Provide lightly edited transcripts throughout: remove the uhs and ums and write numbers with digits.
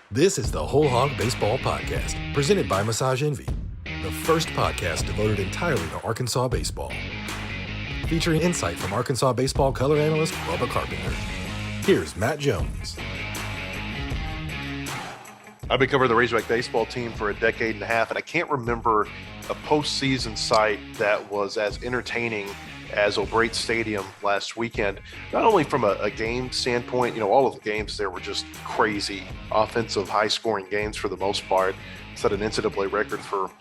This is the Whole Hog Baseball Podcast, presented by Massage Envy, the first podcast devoted entirely to Arkansas baseball. Featuring insight from Arkansas baseball color analyst Bubba Carpenter. Here's Matt Jones. I've been covering the Razorback baseball team for a decade and a half, and I can't remember a postseason site that was as entertaining as O'Brate Stadium last weekend. Not only from a game standpoint, all of the games there were just crazy, offensive, high-scoring games for the most part. Set an NCAA record for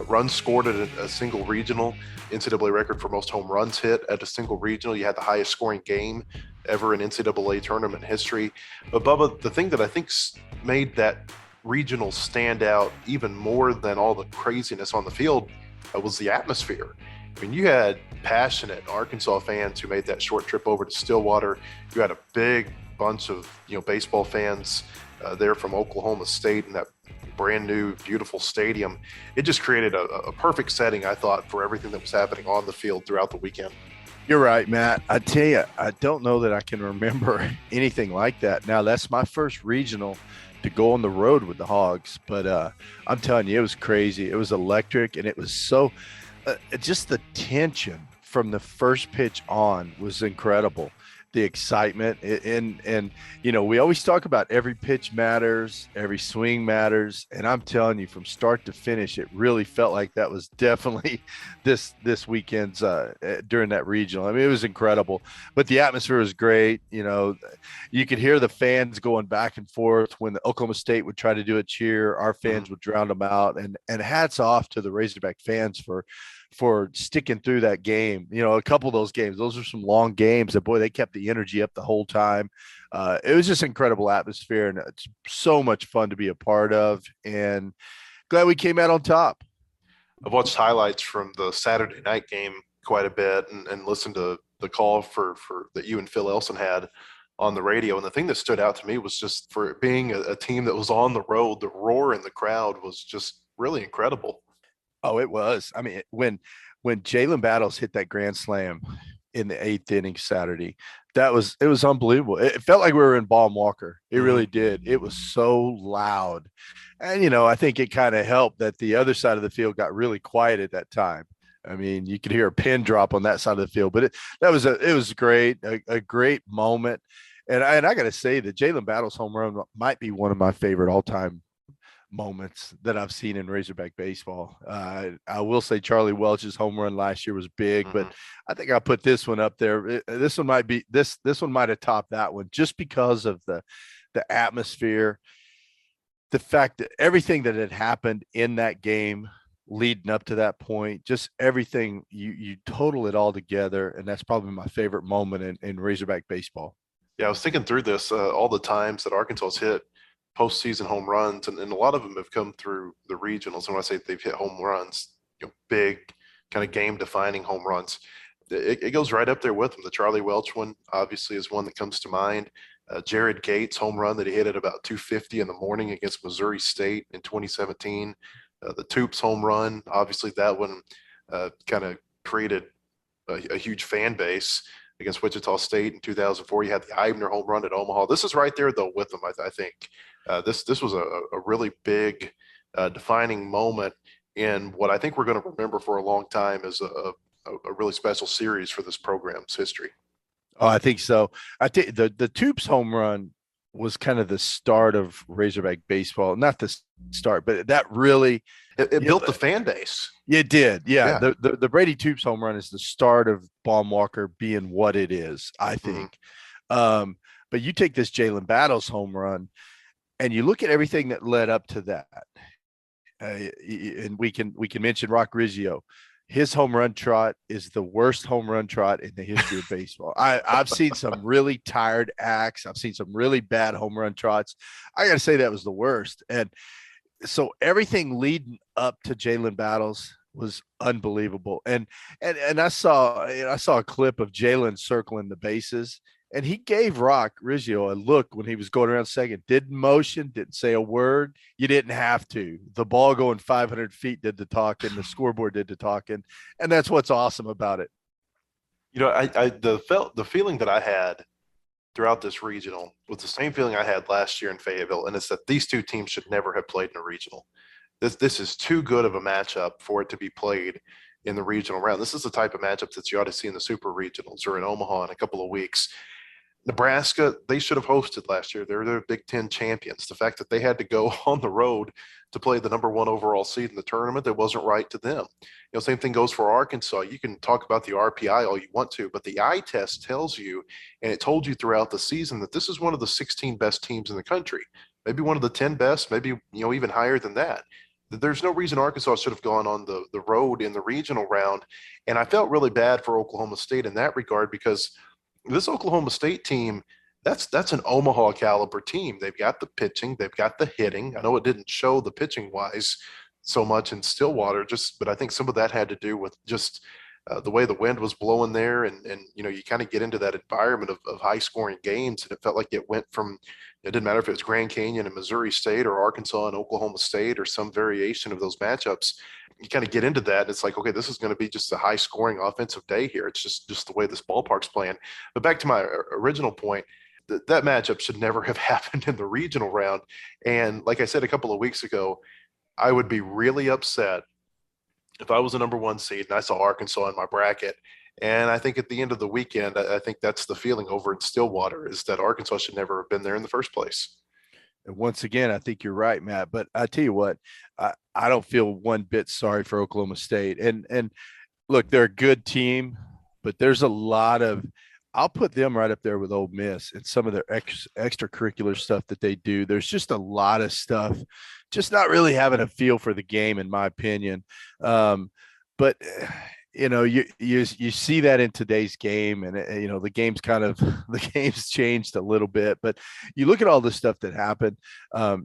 runs scored at a single regional, NCAA record for most home runs hit at a single regional. You had the highest scoring game ever in NCAA tournament history. But Bubba, the thing that I think made that regional stand out even more than all the craziness on the field was the atmosphere. I mean, you had passionate Arkansas fans who made that short trip over to Stillwater. You had a big bunch of baseball fans there from Oklahoma State in that brand new, beautiful stadium. It just created a perfect setting, I thought, for everything that was happening on the field throughout the weekend. You're right, Matt. I tell you, I don't know that I can remember anything like that. Now, that's my first regional to go on the road with the Hogs, but I'm telling you, it was crazy. It was electric, and it was so just the tension from the first pitch on was incredible. The excitement and we always talk about every pitch matters, every swing matters, and I'm telling you, from start to finish, it really felt like that was definitely this weekend's during that regional. I mean, it was incredible, but the atmosphere was great. You could hear the fans going back and forth when the Oklahoma State would try to do a cheer. Our fans would drown them out, and hats off to the Razorback fans for sticking through that game. A couple of those games, those are some long games, and boy, they kept the energy up the whole time. It was just incredible atmosphere, and it's so much fun to be a part of, and glad we came out on top. I've watched highlights from the Saturday night game quite a bit and listened to the call for that you and Phil Elson had on the radio. And the thing that stood out to me was just for it being a team that was on the road, the roar in the crowd was just really incredible. Oh, it was. I mean, when Jalen Battles hit that grand slam in the 8th inning Saturday, it was unbelievable. It felt like we were in Baum Walker. It really did. It was so loud. And, I think it kind of helped that the other side of the field got really quiet at that time. I mean, you could hear a pin drop on that side of the field, but it was great, a great moment. And I got to say that Jalen Battles home run might be one of my favorite all-time moments that I've seen in Razorback baseball. I will say Charlie Welch's home run last year was big, but I think I'll put this one up there. This one might be this one might have topped that one just because of the atmosphere, the fact that everything that had happened in that game leading up to that point, just everything, you total it all together, and that's probably my favorite moment in Razorback baseball. Yeah, I was thinking through this, all the times that Arkansas has hit postseason home runs, and a lot of them have come through the regionals. And when I say they've hit home runs, big kind of game-defining home runs, it goes right up there with them. The Charlie Welch one obviously is one that comes to mind. Jared Gates home run that he hit at about 250 in the morning against Missouri State in 2017. The Toops home run, obviously that one kind of created a huge fan base against Wichita State in 2004. You had the Eibner home run at Omaha. This is right there, though, with them, I think. This was a really big defining moment in what I think we're going to remember for a long time as a really special series for this program's history. Oh, I think so. I think the Toops home run was kind of the start of Razorback baseball. Not the start, but that really it built the fan base. It did. Yeah. The Brady Toops home run is the start of Baum Walker being what it is, I think. But you take this Jalen Battles home run and you look at everything that led up to that. And we can mention Rock Rizzio. His home run trot is the worst home run trot in the history of baseball. I've seen some really tired acts. I've seen some really bad home run trots. I got to say that was the worst. And so everything leading up to Jalen Battles was unbelievable. And I saw a clip of Jalen circling the bases, and he gave Rock Rizzio a look when he was going around second. Didn't motion, didn't say a word. You didn't have to. The ball going 500 feet did the talking. The scoreboard did the talking, and that's what's awesome about it. The feeling that I had throughout this regional was the same feeling I had last year in Fayetteville, and it's that these two teams should never have played in a regional. This is too good of a matchup for it to be played in the regional round. This is the type of matchup that you ought to see in the super regionals or in Omaha in a couple of weeks. Nebraska, they should have hosted last year. They're the Big Ten champions. The fact that they had to go on the road to play the number one overall seed in the tournament, that wasn't right to them. Same thing goes for Arkansas. You can talk about the RPI all you want to, but the eye test tells you, and it told you throughout the season, that this is one of the 16 best teams in the country, maybe one of the 10 best, maybe even higher than that. There's no reason Arkansas should have gone on the road in the regional round, and I felt really bad for Oklahoma State in that regard because this Oklahoma State team, that's an Omaha caliber team. They've got the pitching, they've got the hitting. I know it didn't show the pitching wise so much in Stillwater, but I think some of that had to do with just the way the wind was blowing there, and you kind of get into that environment of high scoring games, and it felt like it went from, it didn't matter if it was Grand Canyon and Missouri State or Arkansas and Oklahoma State or some variation of those matchups. You kind of get into that, and it's like, okay, this is going to be just a high scoring offensive day here. It's just the way this ballpark's playing. But back to my original point, that matchup should never have happened in the regional round. And like I said a couple of weeks ago, I would be really upset if I was a number one seed and I saw Arkansas in my bracket. And I think at the end of the weekend, I think that's the feeling over in Stillwater, is that Arkansas should never have been there in the first place. And once again, I think you're right, Matt. But I tell you what, I don't feel one bit sorry for Oklahoma State. And look, they're a good team, but there's a lot of, I'll put them right up there with Ole Miss and some of their extracurricular stuff that they do. There's just a lot of stuff, just not really having a feel for the game, in my opinion. But you see that in today's game, and the game's changed a little bit. But you look at all the stuff that happened.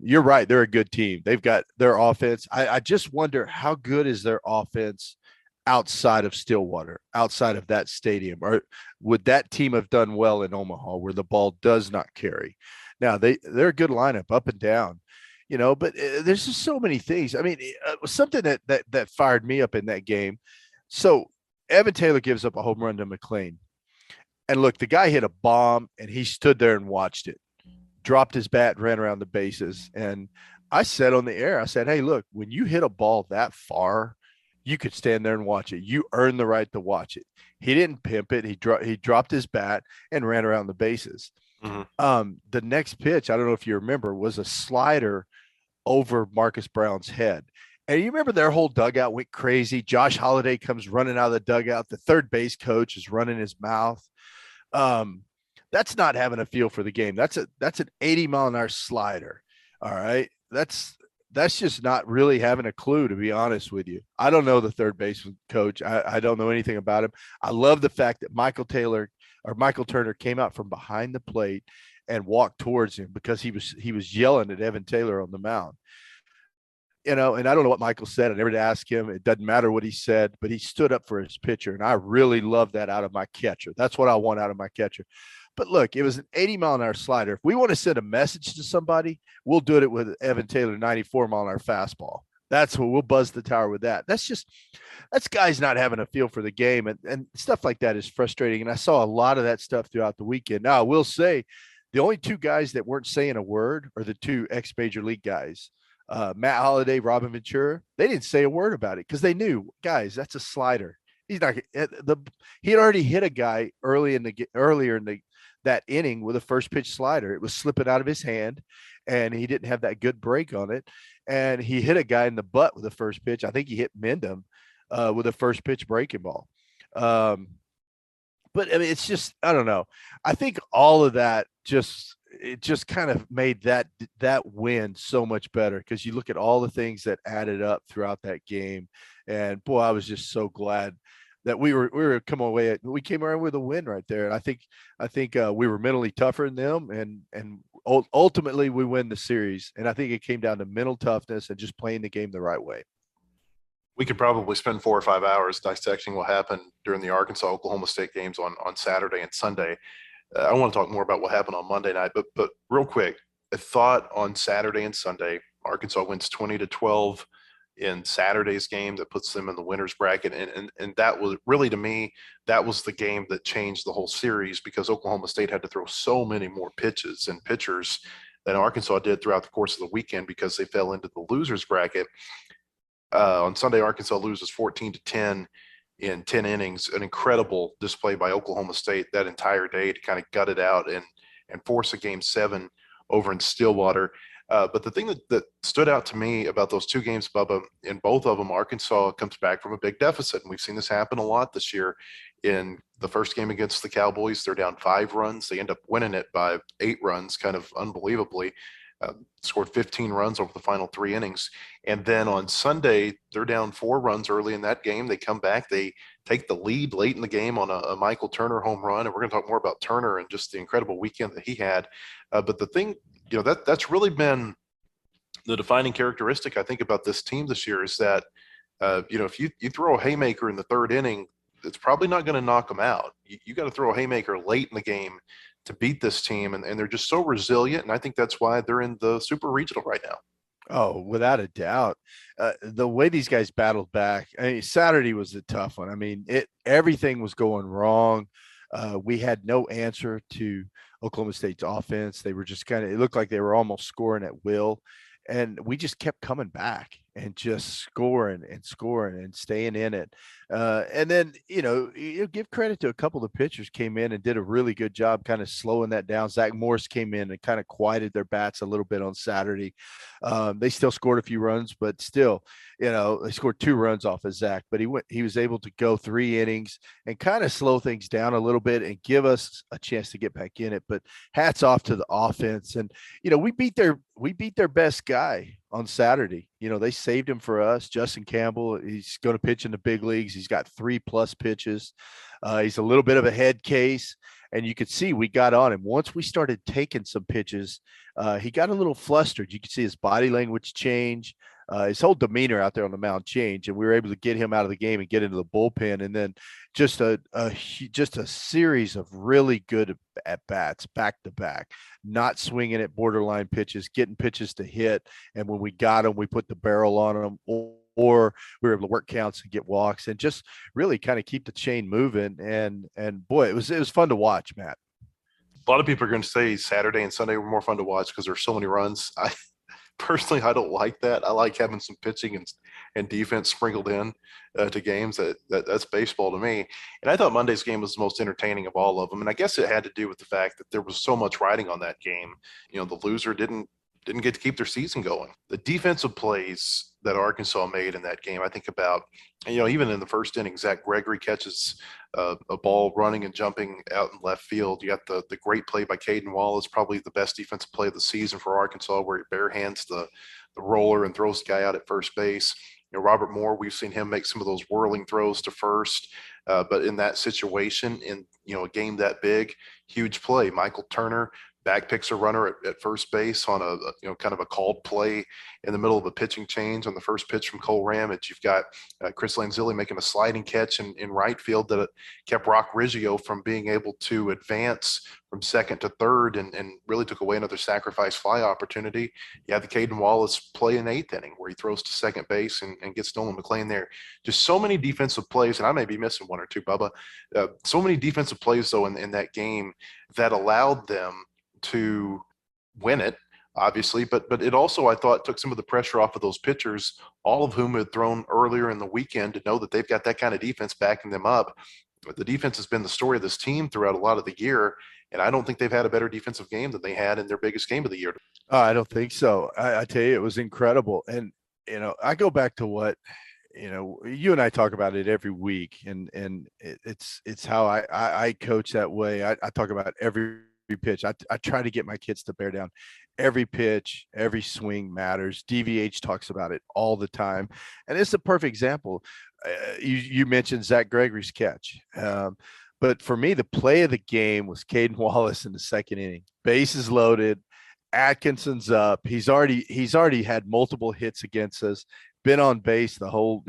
You're right; they're a good team. They've got their offense. I just wonder how good is their offense outside of Stillwater, outside of that stadium, or would that team have done well in Omaha, where the ball does not carry? Now they're a good lineup up and down. But there's just so many things. I mean, something that fired me up in that game. So Evan Taylor gives up a home run to McLean. And look, the guy hit a bomb and he stood there and watched it, dropped his bat, ran around the bases. And I said on the air, I said, hey, look, when you hit a ball that far, you could stand there and watch it. You earn the right to watch it. He didn't pimp it. He dropped his bat and ran around the bases. Mm-hmm. The next pitch, I don't know if you remember, was a slider over Marcus Brown's head. And you remember their whole dugout went crazy. Josh Holliday comes running out of the dugout. The third base coach is running his mouth. That's not having a feel for the game. That's an 80-mile-an-hour slider. All right. That's just not really having a clue, to be honest with you. I don't know the third baseman coach. I don't know anything about him. I love the fact that Michael Turner came out from behind the plate and walked towards him, because he was yelling at Evan Taylor on the mound. And I don't know what Michael said. I never did ask him. It doesn't matter what he said, but he stood up for his pitcher. And I really love that out of my catcher. That's what I want out of my catcher. But look, it was an 80-mile-an-hour slider. If we want to send a message to somebody, we'll do it with Evan Taylor 94-mile-an-hour fastball. That's what we'll buzz the tower with that. That's guys not having a feel for the game, and stuff like that is frustrating. And I saw a lot of that stuff throughout the weekend. Now, I will say the only two guys that weren't saying a word are the two ex-major league guys. Matt Holliday, Robin Ventura, they didn't say a word about it because they knew, guys, that's a slider. He's not he had already hit a guy earlier in that inning with a first pitch slider. It was slipping out of his hand, and he didn't have that good break on it. And he hit a guy in the butt with the first pitch. I think he hit Mendham with a first pitch breaking ball. But I mean, it's just, I don't know. I think all of that just kind of made that win so much better, because you look at all the things that added up throughout that game, and boy, I was just so glad that we came around with a win right there. And I think we were mentally tougher than them, and ultimately we win the series. And I think it came down to mental toughness and just playing the game the right way. We could probably spend 4 or 5 hours dissecting what happened during the Arkansas-Oklahoma State games on Saturday and Sunday. I want to talk more about what happened on Monday night, but real quick, a thought on Saturday and Sunday. Arkansas wins 20-12 in Saturday's game that puts them in the winner's bracket. And that was really, to me, that was the game that changed the whole series, because Oklahoma State had to throw so many more pitches and pitchers than Arkansas did throughout the course of the weekend, because they fell into the loser's bracket. On Sunday, Arkansas loses 14-10 in 10 innings, an incredible display by Oklahoma State that entire day to kind of gut it out and force a game 7 over in Stillwater. But the thing that stood out to me about those two games, Bubba, in both of them, Arkansas comes back from a big deficit. And we've seen this happen a lot this year. In the first game against the Cowboys, they're down 5 runs. They end up winning it by 8 runs, kind of unbelievably. Scored 15 runs over the final 3 innings. And then on Sunday, they're down 4 runs early in that game. They come back. They take the lead late in the game on a Michael Turner home run. And we're going to talk more about Turner and just the incredible weekend that he had. But the thing, that's really been the defining characteristic, I think, about this team this year is that, if you throw a haymaker in the 3rd inning, it's probably not going to knock them out. You got to throw a haymaker late in the game to beat this team, and they're just so resilient, and I think that's why they're in the Super Regional right now. Oh, without a doubt. The way these guys battled back, Saturday was a tough one. Everything was going wrong. We had no answer to Oklahoma State's offense. They were just it looked like they were almost scoring at will, and we just kept coming back and just scoring and staying in it. And then, you give credit to a couple of the pitchers came in and did a really good job kind of slowing that down. Zach Morris came in and kind of quieted their bats a little bit on Saturday. They still scored a few runs, but still, they scored 2 runs off of Zach, but he was able to go 3 innings and kind of slow things down a little bit and give us a chance to get back in it. But hats off to the offense. And, we beat their best guy on Saturday. They saved him for us. Justin Campbell, he's going to pitch in the big leagues. He's got 3+ pitches. He's a little bit of a head case, and you could see we got on him. Once we started taking some pitches, he got a little flustered. You could see his body language change. His whole demeanor out there on the mound changed, and we were able to get him out of the game and get into the bullpen. And then just a series of really good at bats back to back, not swinging at borderline pitches, getting pitches to hit. And when we got them, we put the barrel on them, or we were able to work counts and get walks and just really kind of keep the chain moving. And boy, it was fun to watch, Matt. A lot of people are going to say Saturday and Sunday were more fun to watch because there's so many runs. Personally, I don't like that. I like having some pitching and defense sprinkled in to games. That's baseball to me. And I thought Monday's game was the most entertaining of all of them. And I guess it had to do with the fact that there was so much riding on that game. The loser didn't get to keep their season going. The defensive plays that Arkansas made in that game, I think about, even in the first inning, Zach Gregory catches a ball running and jumping out in left field. You got the great play by Caden Wallace, probably the best defensive play of the season for Arkansas, where he barehands the roller and throws the guy out at first base. Robert Moore, we've seen him make some of those whirling throws to first. But in that situation, in a game that big, huge play. Michael Turner back picks a runner at first base on a kind of a called play in the middle of a pitching change on the first pitch from Cole Ramage. You've got Chris Lanzilli making a sliding catch in right field that kept Rock Riggio from being able to advance from second to third and really took away another sacrifice fly opportunity. You have the Caden Wallace play in the 8th inning where he throws to second base and gets Nolan McClain there. Just so many defensive plays, and I may be missing one or two, Bubba. So many defensive plays, though, in that game that allowed them to win it, obviously, but it also, I thought, took some of the pressure off of those pitchers, all of whom had thrown earlier in the weekend, to know that they've got that kind of defense backing them up. But the defense has been the story of this team throughout a lot of the year, and I don't think they've had a better defensive game than they had in their biggest game of the year. I don't think so. I tell you, it was incredible. And, I go back to what, you and I talk about it every week, and it's how I coach that way. I talk about every pitch. I try to get my kids to bear down. Every pitch, every swing matters. DVH talks about it all the time. And it's a perfect example. You mentioned Zach Gregory's catch. But for me, the play of the game was Caden Wallace in the 2nd inning. Bases loaded. Atkinson's up. He's already had multiple hits against us. Been on base the whole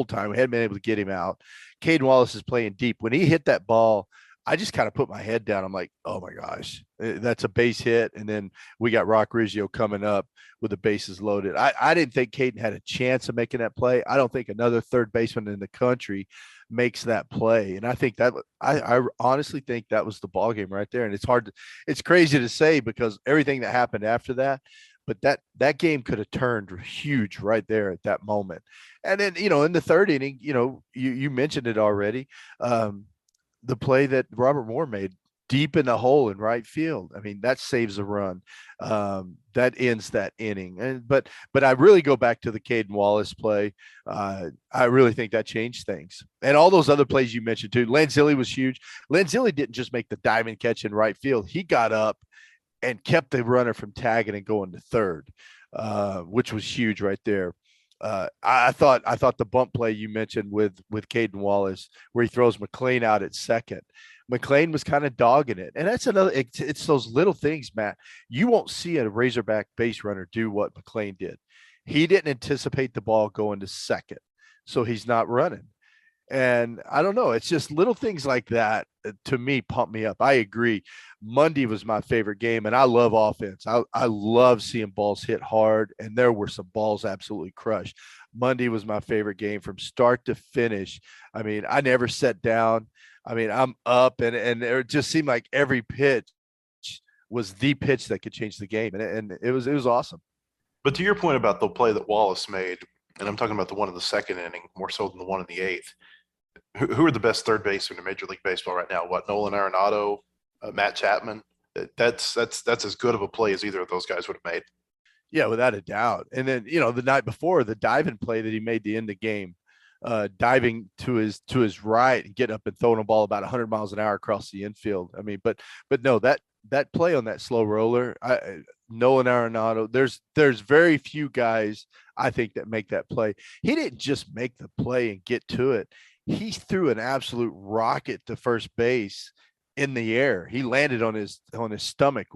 time. We hadn't been able to get him out. Caden Wallace is playing deep. When he hit that ball I just kind of put my head down. I'm like, oh my gosh, that's a base hit. And then we got Rock Riggio coming up with the bases loaded. I didn't think Caden had a chance of making that play. I don't think another third baseman in the country makes that play. And I think that I honestly think that was the ball game right there. And it's crazy to say because everything that happened after that, but that game could have turned huge right there at that moment. And then, in the third inning, you mentioned it already. The play that Robert Moore made deep in the hole in right field. I mean, that saves a run. That ends that inning. But I really go back to the Caden Wallace play. I really think that changed things. And all those other plays you mentioned too. Lanzilli was huge. Lanzilli didn't just make the diamond catch in right field. He got up and kept the runner from tagging and going to third, which was huge right there. I thought the bump play you mentioned with Caden Wallace, where he throws McLean out at second. McLean was kind of dogging it, and that's another. It's those little things, Matt. You won't see a Razorback base runner do what McLean did. He didn't anticipate the ball going to second, so he's not running. And I don't know. It's just little things like that to me pump me up. I agree. Monday was my favorite game, and I love offense. I love seeing balls hit hard, and there were some balls absolutely crushed. Monday was my favorite game from start to finish. I mean, I never sat down. I mean, I'm up, and it just seemed like every pitch was the pitch that could change the game, and it was awesome. But to your point about the play that Wallace made, and I'm talking about the one in the second inning more so than the one in the eighth. Who are the best third basemen in Major League Baseball right now? What, Nolan Arenado, Matt Chapman? That's as good of a play as either of those guys would have made. Yeah, without a doubt. And then, the night before, the diving play that he made to end the game, diving to his right and getting up and throwing a ball about 100 miles an hour across the infield. I mean, but no, that play on that slow roller, Nolan Arenado, there's very few guys I think that make that play. He didn't just make the play and get to it. He threw an absolute rocket to first base in the air. He landed on his stomach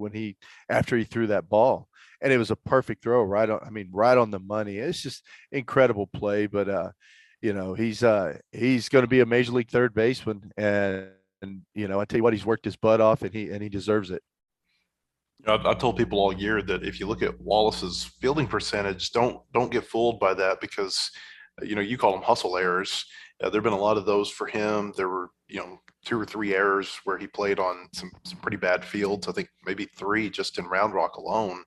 after he threw that ball, and it was a perfect throw right on the money. It's just incredible play. But he's going to be a major league third baseman, and I tell you what, he's worked his butt off, and he deserves it. I've told people all year that if you look at Wallace's fielding percentage, don't get fooled by that because you call them hustle errors. There have been a lot of those for him. There were, 2 or 3 errors where he played on some pretty bad fields. I think maybe 3 just in Round Rock alone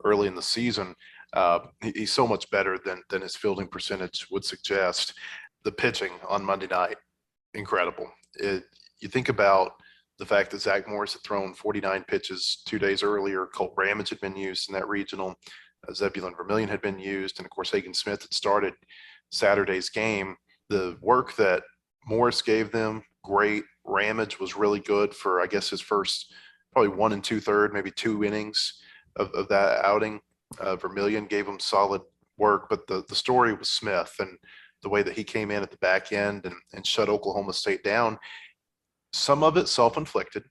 early in the season. He's so much better than his fielding percentage would suggest. The pitching on Monday night, incredible. You think about the fact that Zach Morris had thrown 49 pitches 2 days earlier. Colt Ramage had been used in that regional. Zebulon Vermillion had been used. And, of course, Hagen Smith had started Saturday's game. The work that Morris gave them, great. Ramage was really good for, I guess, his first probably 1 2/3, maybe 2 innings of that outing. Vermillion gave him solid work, but the story was Smith and the way that he came in at the back end and shut Oklahoma State down. Some of it self-inflicted,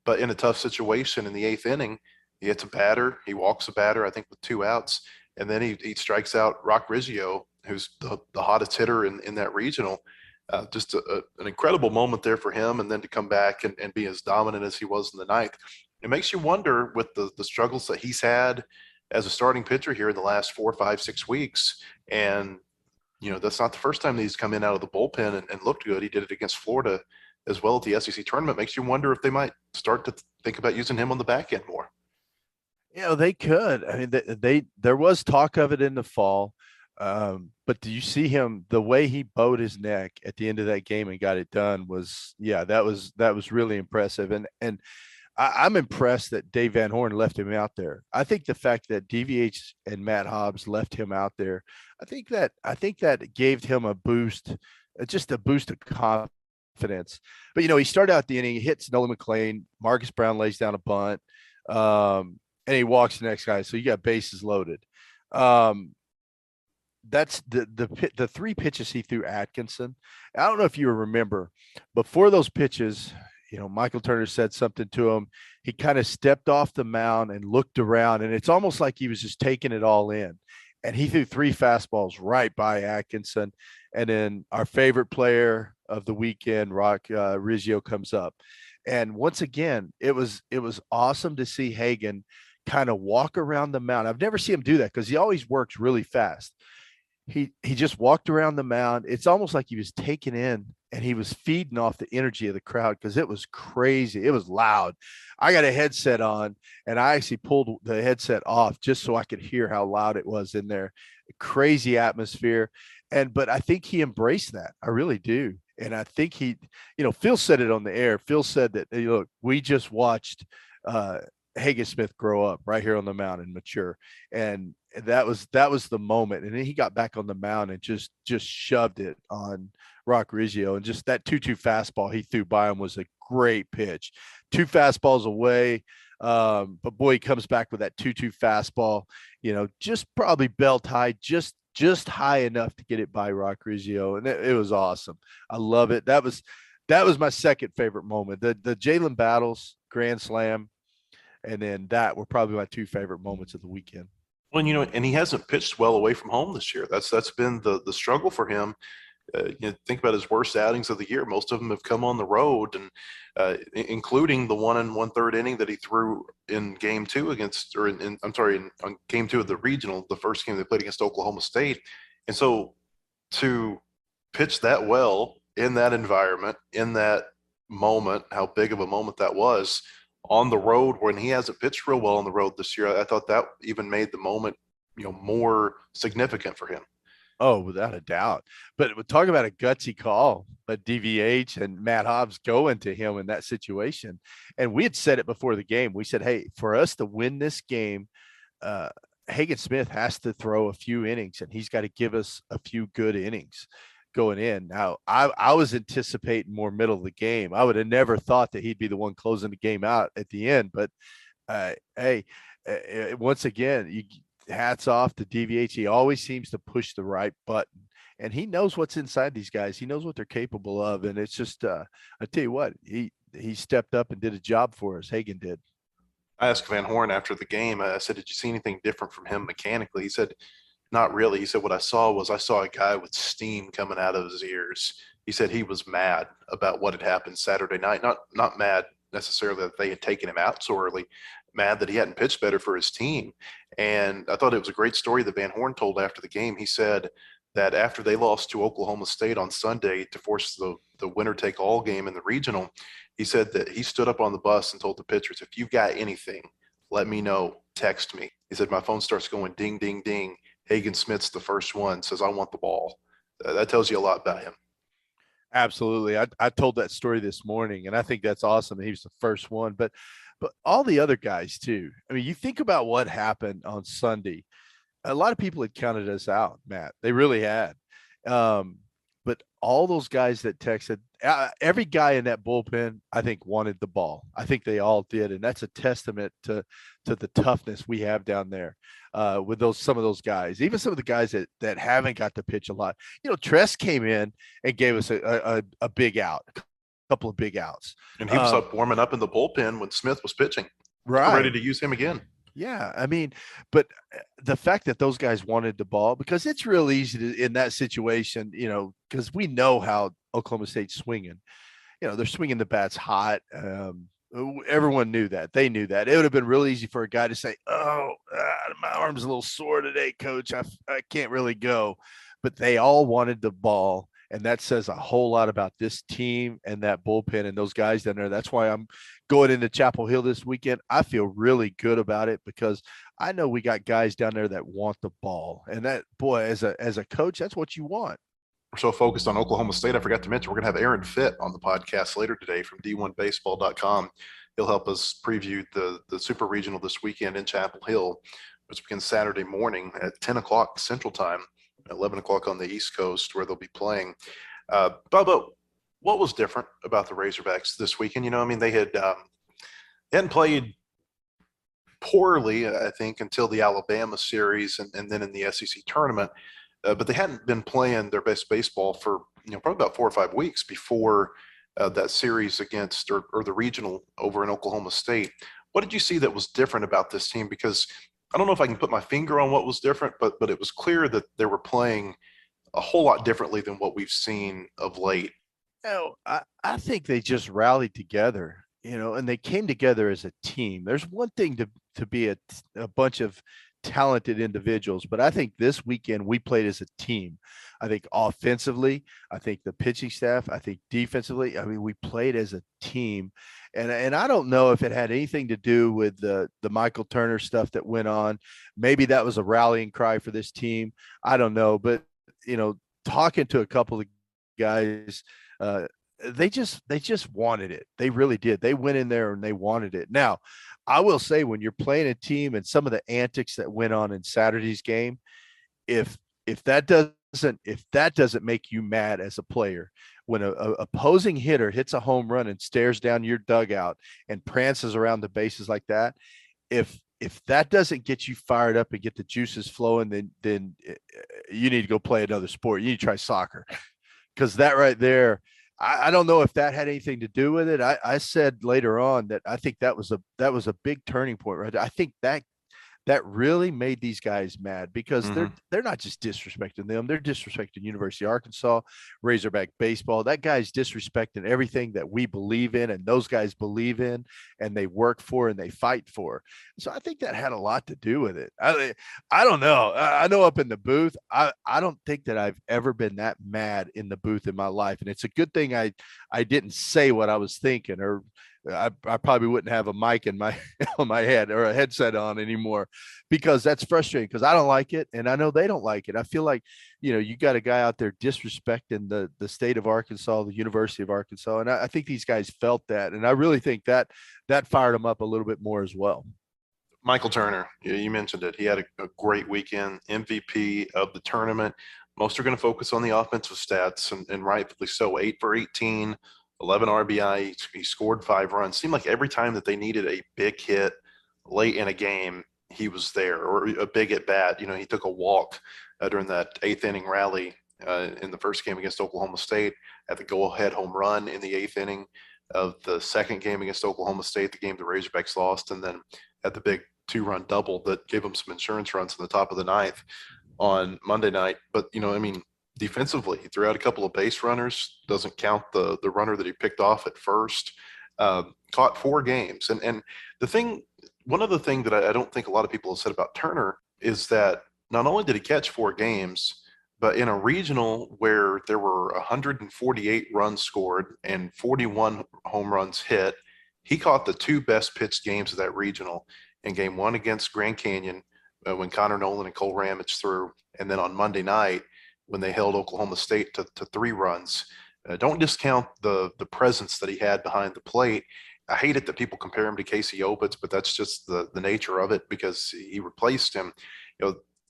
but in a tough situation in the 8th inning, he hits a batter. He walks a batter, I think, with 2 outs, and then he strikes out Rock Riggio, who's the hottest hitter in that regional. Just an incredible moment there for him, and then to come back and be as dominant as he was in the 9th. It makes you wonder with the struggles that he's had as a starting pitcher here in the last 4, 5, 6 weeks. And, that's not the first time that he's come in out of the bullpen and looked good. He did it against Florida as well at the SEC tournament. Makes you wonder if they might start to think about using him on the back end more. They could. I mean, there was talk of it in the fall. But do you see him, the way he bowed his neck at the end of that game and got it done that was really impressive. And I'm impressed that Dave Van Horn left him out there. I think the fact that DVH and Matt Hobbs left him out there, I think that gave him a boost, just a boost of confidence. But, he started out the inning, he hits Nolan McLean, Marcus Brown lays down a bunt, and he walks the next guy. So you got bases loaded. That's the 3 pitches he threw Atkinson. I don't know if you remember before those pitches, Michael Turner said something to him. He kind of stepped off the mound and looked around, and it's almost like he was just taking it all in. And he threw 3 fastballs right by Atkinson. And then our favorite player of the weekend, Rock Riggio, comes up. And once again, it was awesome to see Hagan kind of walk around the mound. I've never seen him do that because he always works really fast. He just walked around the mound. It's almost like he was taken in and he was feeding off the energy of the crowd because it was crazy. It was loud. I got a headset on and I actually pulled the headset off just so I could hear how loud it was in there. Crazy atmosphere. But I think he embraced that. I really do. And I think Phil said it on the air. Phil said that, look, we just watched Hagen Smith grow up right here on the mound and mature. And that was the moment. And then he got back on the mound and just shoved it on Rock Riggio. And just that 2-2 fastball he threw by him was a great pitch. 2 fastballs away. But boy, he comes back with that 2-2 fastball, just probably belt high, just high enough to get it by Rock Riggio. And it was awesome. I love it. That was my second favorite moment. The Jalen Battles grand slam, and then that were probably my 2 favorite moments of the weekend. Well, and he hasn't pitched well away from home this year. That's been the struggle for him. Think about his worst outings of the year. Most of them have come on the road, and including the 1 1/3 inning that he threw in Game 2 on Game 2 of the regional, the first game they played against Oklahoma State. And so to pitch that well in that environment, in that moment, how big of a moment that was on the road when he hasn't pitched real well on the road this year, I thought that even made the moment, more significant for him. Oh, without a doubt. But we're talking about a gutsy call, but DVH and Matt Hobbs going to him in that situation. And we had said it before the game. We said, hey, for us to win this game, Hagen Smith has to throw a few innings, and he's got to give us a few good innings going in. Now, I was anticipating more middle of the game. I would have never thought that he'd be the one closing the game out at the end. But, once again, hats off to DVH. He always seems to push the right button, and he knows what's inside these guys. He knows what they're capable of. And it's just, I tell you what, he stepped up and did a job for us. Hagen did. I asked Van Horn after the game, I said, did you see anything different from him mechanically? He said, not really. He said, what I saw a guy with steam coming out of his ears. He said he was mad about what had happened Saturday night. Not mad necessarily that they had taken him out so early, mad that he hadn't pitched better for his team. And I thought it was a great story that Van Horn told after the game. He said that after they lost to Oklahoma State on Sunday to force the winner-take-all game in the regional, he said that he stood up on the bus and told the pitchers, if you've got anything, let me know, text me. He said, my phone starts going ding, ding, ding. Hagen Smith's the first one, says, I want the ball. That tells you a lot about him. Absolutely. I told that story this morning, and I think that's awesome. He was the first one, but all the other guys too. I mean, you think about what happened on Sunday. A lot of people had counted us out, Matt. They really had. But all those guys that texted, every guy in that bullpen, I think, wanted the ball. I think they all did. And that's a testament to the toughness we have down there with some of those guys, even some of the guys that haven't got to pitch a lot. Tress came in and gave us a big out, a couple of big outs. And he was up warming up in the bullpen when Smith was pitching. Right. Ready to use him again. Yeah, I mean, but the fact that those guys wanted the ball, because it's real easy to, in that situation, because we know how Oklahoma State's swinging. They're swinging the bats hot. Everyone knew that. They knew that. It would have been real easy for a guy to say, my arm's a little sore today, coach. I can't really go. But they all wanted the ball. And that says a whole lot about this team and that bullpen and those guys down there. That's why I'm going into Chapel Hill this weekend. I feel really good about it because I know we got guys down there that want the ball. And that, boy, as a coach, that's what you want. We're so focused on Oklahoma State, I forgot to mention we're going to have Aaron Fitt on the podcast later today from D1Baseball.com. He'll help us preview the Super Regional this weekend in Chapel Hill, which begins Saturday morning at 10 o'clock Central Time. 11 o'clock on the East Coast where they'll be playing. Bubba, what was different about the Razorbacks this weekend? They hadn't played poorly, I think, until the Alabama series and then in the SEC tournament. But they hadn't been playing their best baseball for, probably about 4 or 5 weeks before that series against or the regional over in Oklahoma State. What did you see that was different about this team? Because I don't know if I can put my finger on what was different, but it was clear that they were playing a whole lot differently than what we've seen of late. I think they just rallied together. and they came together as a team. There's one thing to be a bunch of talented individuals, but I think this weekend we played as a team. I think offensively, I think the pitching staff, I think defensively, I mean, we played as a team. And I don't know if it had anything to do with the Michael Turner stuff that went on. Maybe that was a rallying cry for this team. I don't know, but talking to a couple of guys, they just wanted it. They really did. They went in there and they wanted it. Now, I will say, when you're playing a team and some of the antics that went on in Saturday's game, if if that doesn't make you mad as a player, when a opposing hitter hits a home run and stares down your dugout and prances around the bases like that, if that doesn't get you fired up and get the juices flowing, then you need to go play another sport. You need to try soccer, because that right there, I don't know if that had anything to do with it. I said later on that I think that was a big turning point, right? I think that really made these guys mad, because they're not just disrespecting them, they're disrespecting University of Arkansas, Razorback baseball. That guy's disrespecting everything that we believe in and those guys believe in and they work for and they fight for. So I think that had a lot to do with it. I don't know. I know up in the booth, I don't think that I've ever been that mad in the booth in my life. And it's a good thing I didn't say what I was thinking, or I probably wouldn't have a mic in my on my head or a headset on anymore, because that's frustrating, because I don't like it and I know they don't like it. I feel like, you got a guy out there disrespecting the state of Arkansas, the University of Arkansas. And I think these guys felt that. And I really think that fired them up a little bit more as well. Michael Turner, you mentioned it. He had a great weekend, MVP of the tournament. Most are going to focus on the offensive stats, and rightfully so. 8 for 18, 11 RBI. He scored 5 runs. Seemed like every time that they needed a big hit late in a game, he was there, or a big at bat. He took a walk during that 8th inning rally in the first game against Oklahoma State, had the go-ahead home run in the 8th inning of the second game against Oklahoma State, the game the Razorbacks lost, and then had the big 2-run double that gave them some insurance runs in the top of the 9th on Monday night. But, defensively, he threw out a couple of base runners, doesn't count the runner that he picked off at first, caught 4 games. And one other thing that I don't think a lot of people have said about Turner is that not only did he catch 4 games, but in a regional where there were 148 runs scored and 41 home runs hit, he caught the 2 best pitched games of that regional, in game 1 against Grand Canyon, when Connor Nolan and Cole Ramage threw, and then on Monday night when they held Oklahoma State to 3 runs. Don't discount the presence that he had behind the plate. I hate it that people compare him to Casey Obitz, but that's just the nature of it, because he replaced him.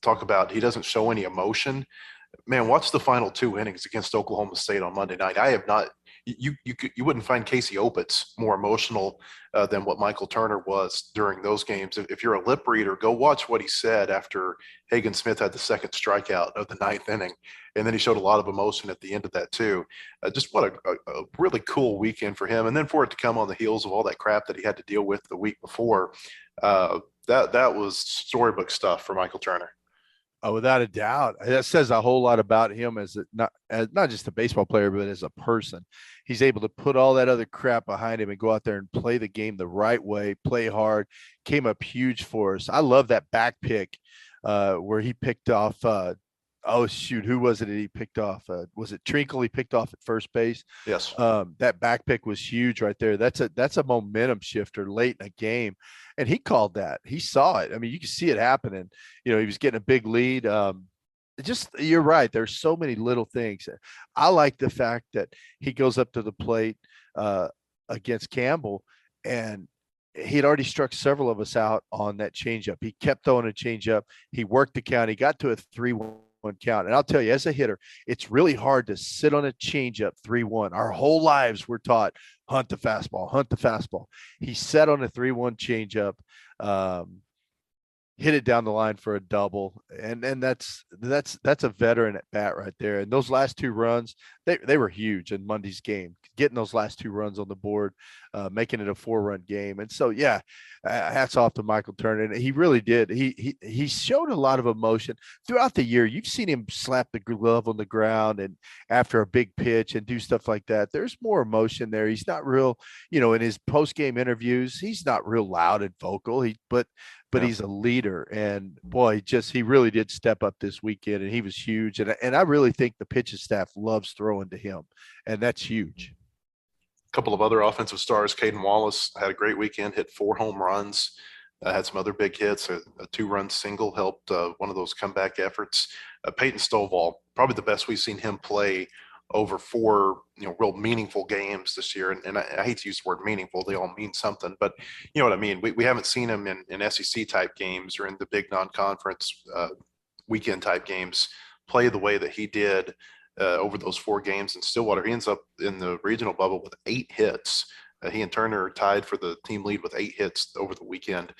Talk about he doesn't show any emotion. Man, watch the final 2 innings against Oklahoma State on Monday night. I have not. You wouldn't find Casey Obitz more emotional than what Michael Turner was during those games. If you're a lip reader, go watch what he said after Hagen Smith had the second strikeout of the 9th inning, and then he showed a lot of emotion at the end of that too. Just what a really cool weekend for him, and then for it to come on the heels of all that crap that he had to deal with the week before, that was storybook stuff for Michael Turner. Oh, without a doubt. That says a whole lot about him as not just a baseball player, but as a person. He's able to put all that other crap behind him and go out there and play the game the right way, play hard, came up huge for us. I love that back pick where he picked off who was it that he picked off? Was it Trinkle he picked off at first base? Yes. That back pick was huge right there. That's a momentum shifter late in a game. And he called that. He saw it. I mean, you can see it happening. He was getting a big lead. You're right. There's so many little things. I like the fact that he goes up to the plate against Campbell, and he had already struck several of us out on that changeup. He kept throwing a changeup. He worked the count. He got to a 3-1 count. And I'll tell you, as a hitter, it's really hard to sit on a changeup 3-1. Our whole lives we're taught, hunt the fastball, hunt the fastball. He sat on a 3-1 changeup, hit it down the line for a double. And that's a veteran at bat right there. And those last 2 runs, they were huge in Monday's game. Getting those last 2 runs on the board, making it a 4-run game. And so, yeah, hats off to Michael Turner. And he really did. He showed a lot of emotion throughout the year. You've seen him slap the glove on the ground and after a big pitch and do stuff like that. There's more emotion there. He's not real, in his post-game interviews, he's not real loud and vocal. But Yeah. he's a leader, and boy, he really did step up this weekend, and he was huge. And I really think the pitching staff loves throwing to him, and that's huge. A couple of other offensive stars. Caden Wallace had a great weekend, hit 4 home runs, had some other big hits. A 2-run single helped one of those comeback efforts. Peyton Stovall, probably the best we've seen him play over 4, real meaningful games this year. And I hate to use the word meaningful. They all mean something, but you know what I mean? We haven't seen him in SEC type games or in the big non-conference weekend type games play the way that he did over those 4 games in Stillwater. He ends up in the regional bubble with 8 hits. He and Turner are tied for the team lead with 8 hits over the weekend.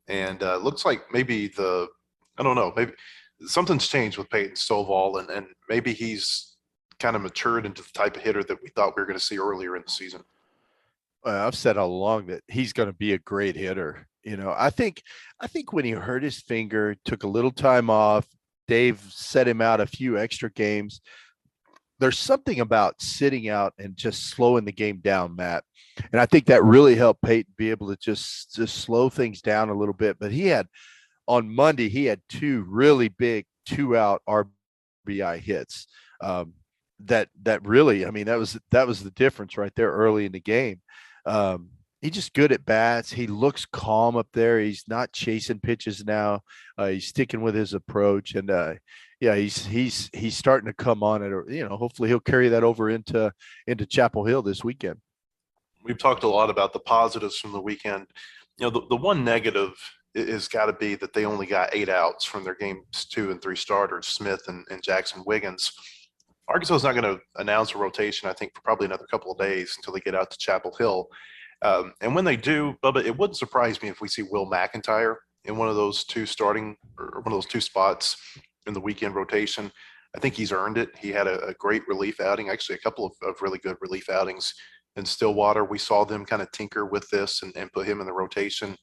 And looks like maybe maybe something's changed with Peyton Stovall, and maybe he's kind of matured into the type of hitter that we thought we were going to see earlier in the season. I've said all along that he's going to be a great hitter. I think when he hurt his finger, took a little time off, Dave set him out a few extra games. There's something about sitting out and just slowing the game down, Matt. And I think that really helped Peyton be able to just slow things down a little bit. But on Monday, he had 2 really big 2-out RBI hits. That really, that was the difference right there early in the game. He's just good at bats. He looks calm up there. He's not chasing pitches now. He's sticking with his approach, and he's starting to come on it. Hopefully he'll carry that over into Chapel Hill this weekend. We've talked a lot about the positives from the weekend. The one negative is got to be that they only got 8 outs from their games 2 and 3 starters, Smith and Jackson Wiggins. Arkansas is not going to announce a rotation, I think, for probably another couple of days until they get out to Chapel Hill. And when they do, Bubba, it wouldn't surprise me if we see Will McIntyre in one of those 2 starting or one of those 2 spots in the weekend rotation. I think he's earned it. He had a great relief outing, actually a couple of really good relief outings in Stillwater. We saw them kind of tinker with this and put him in the rotation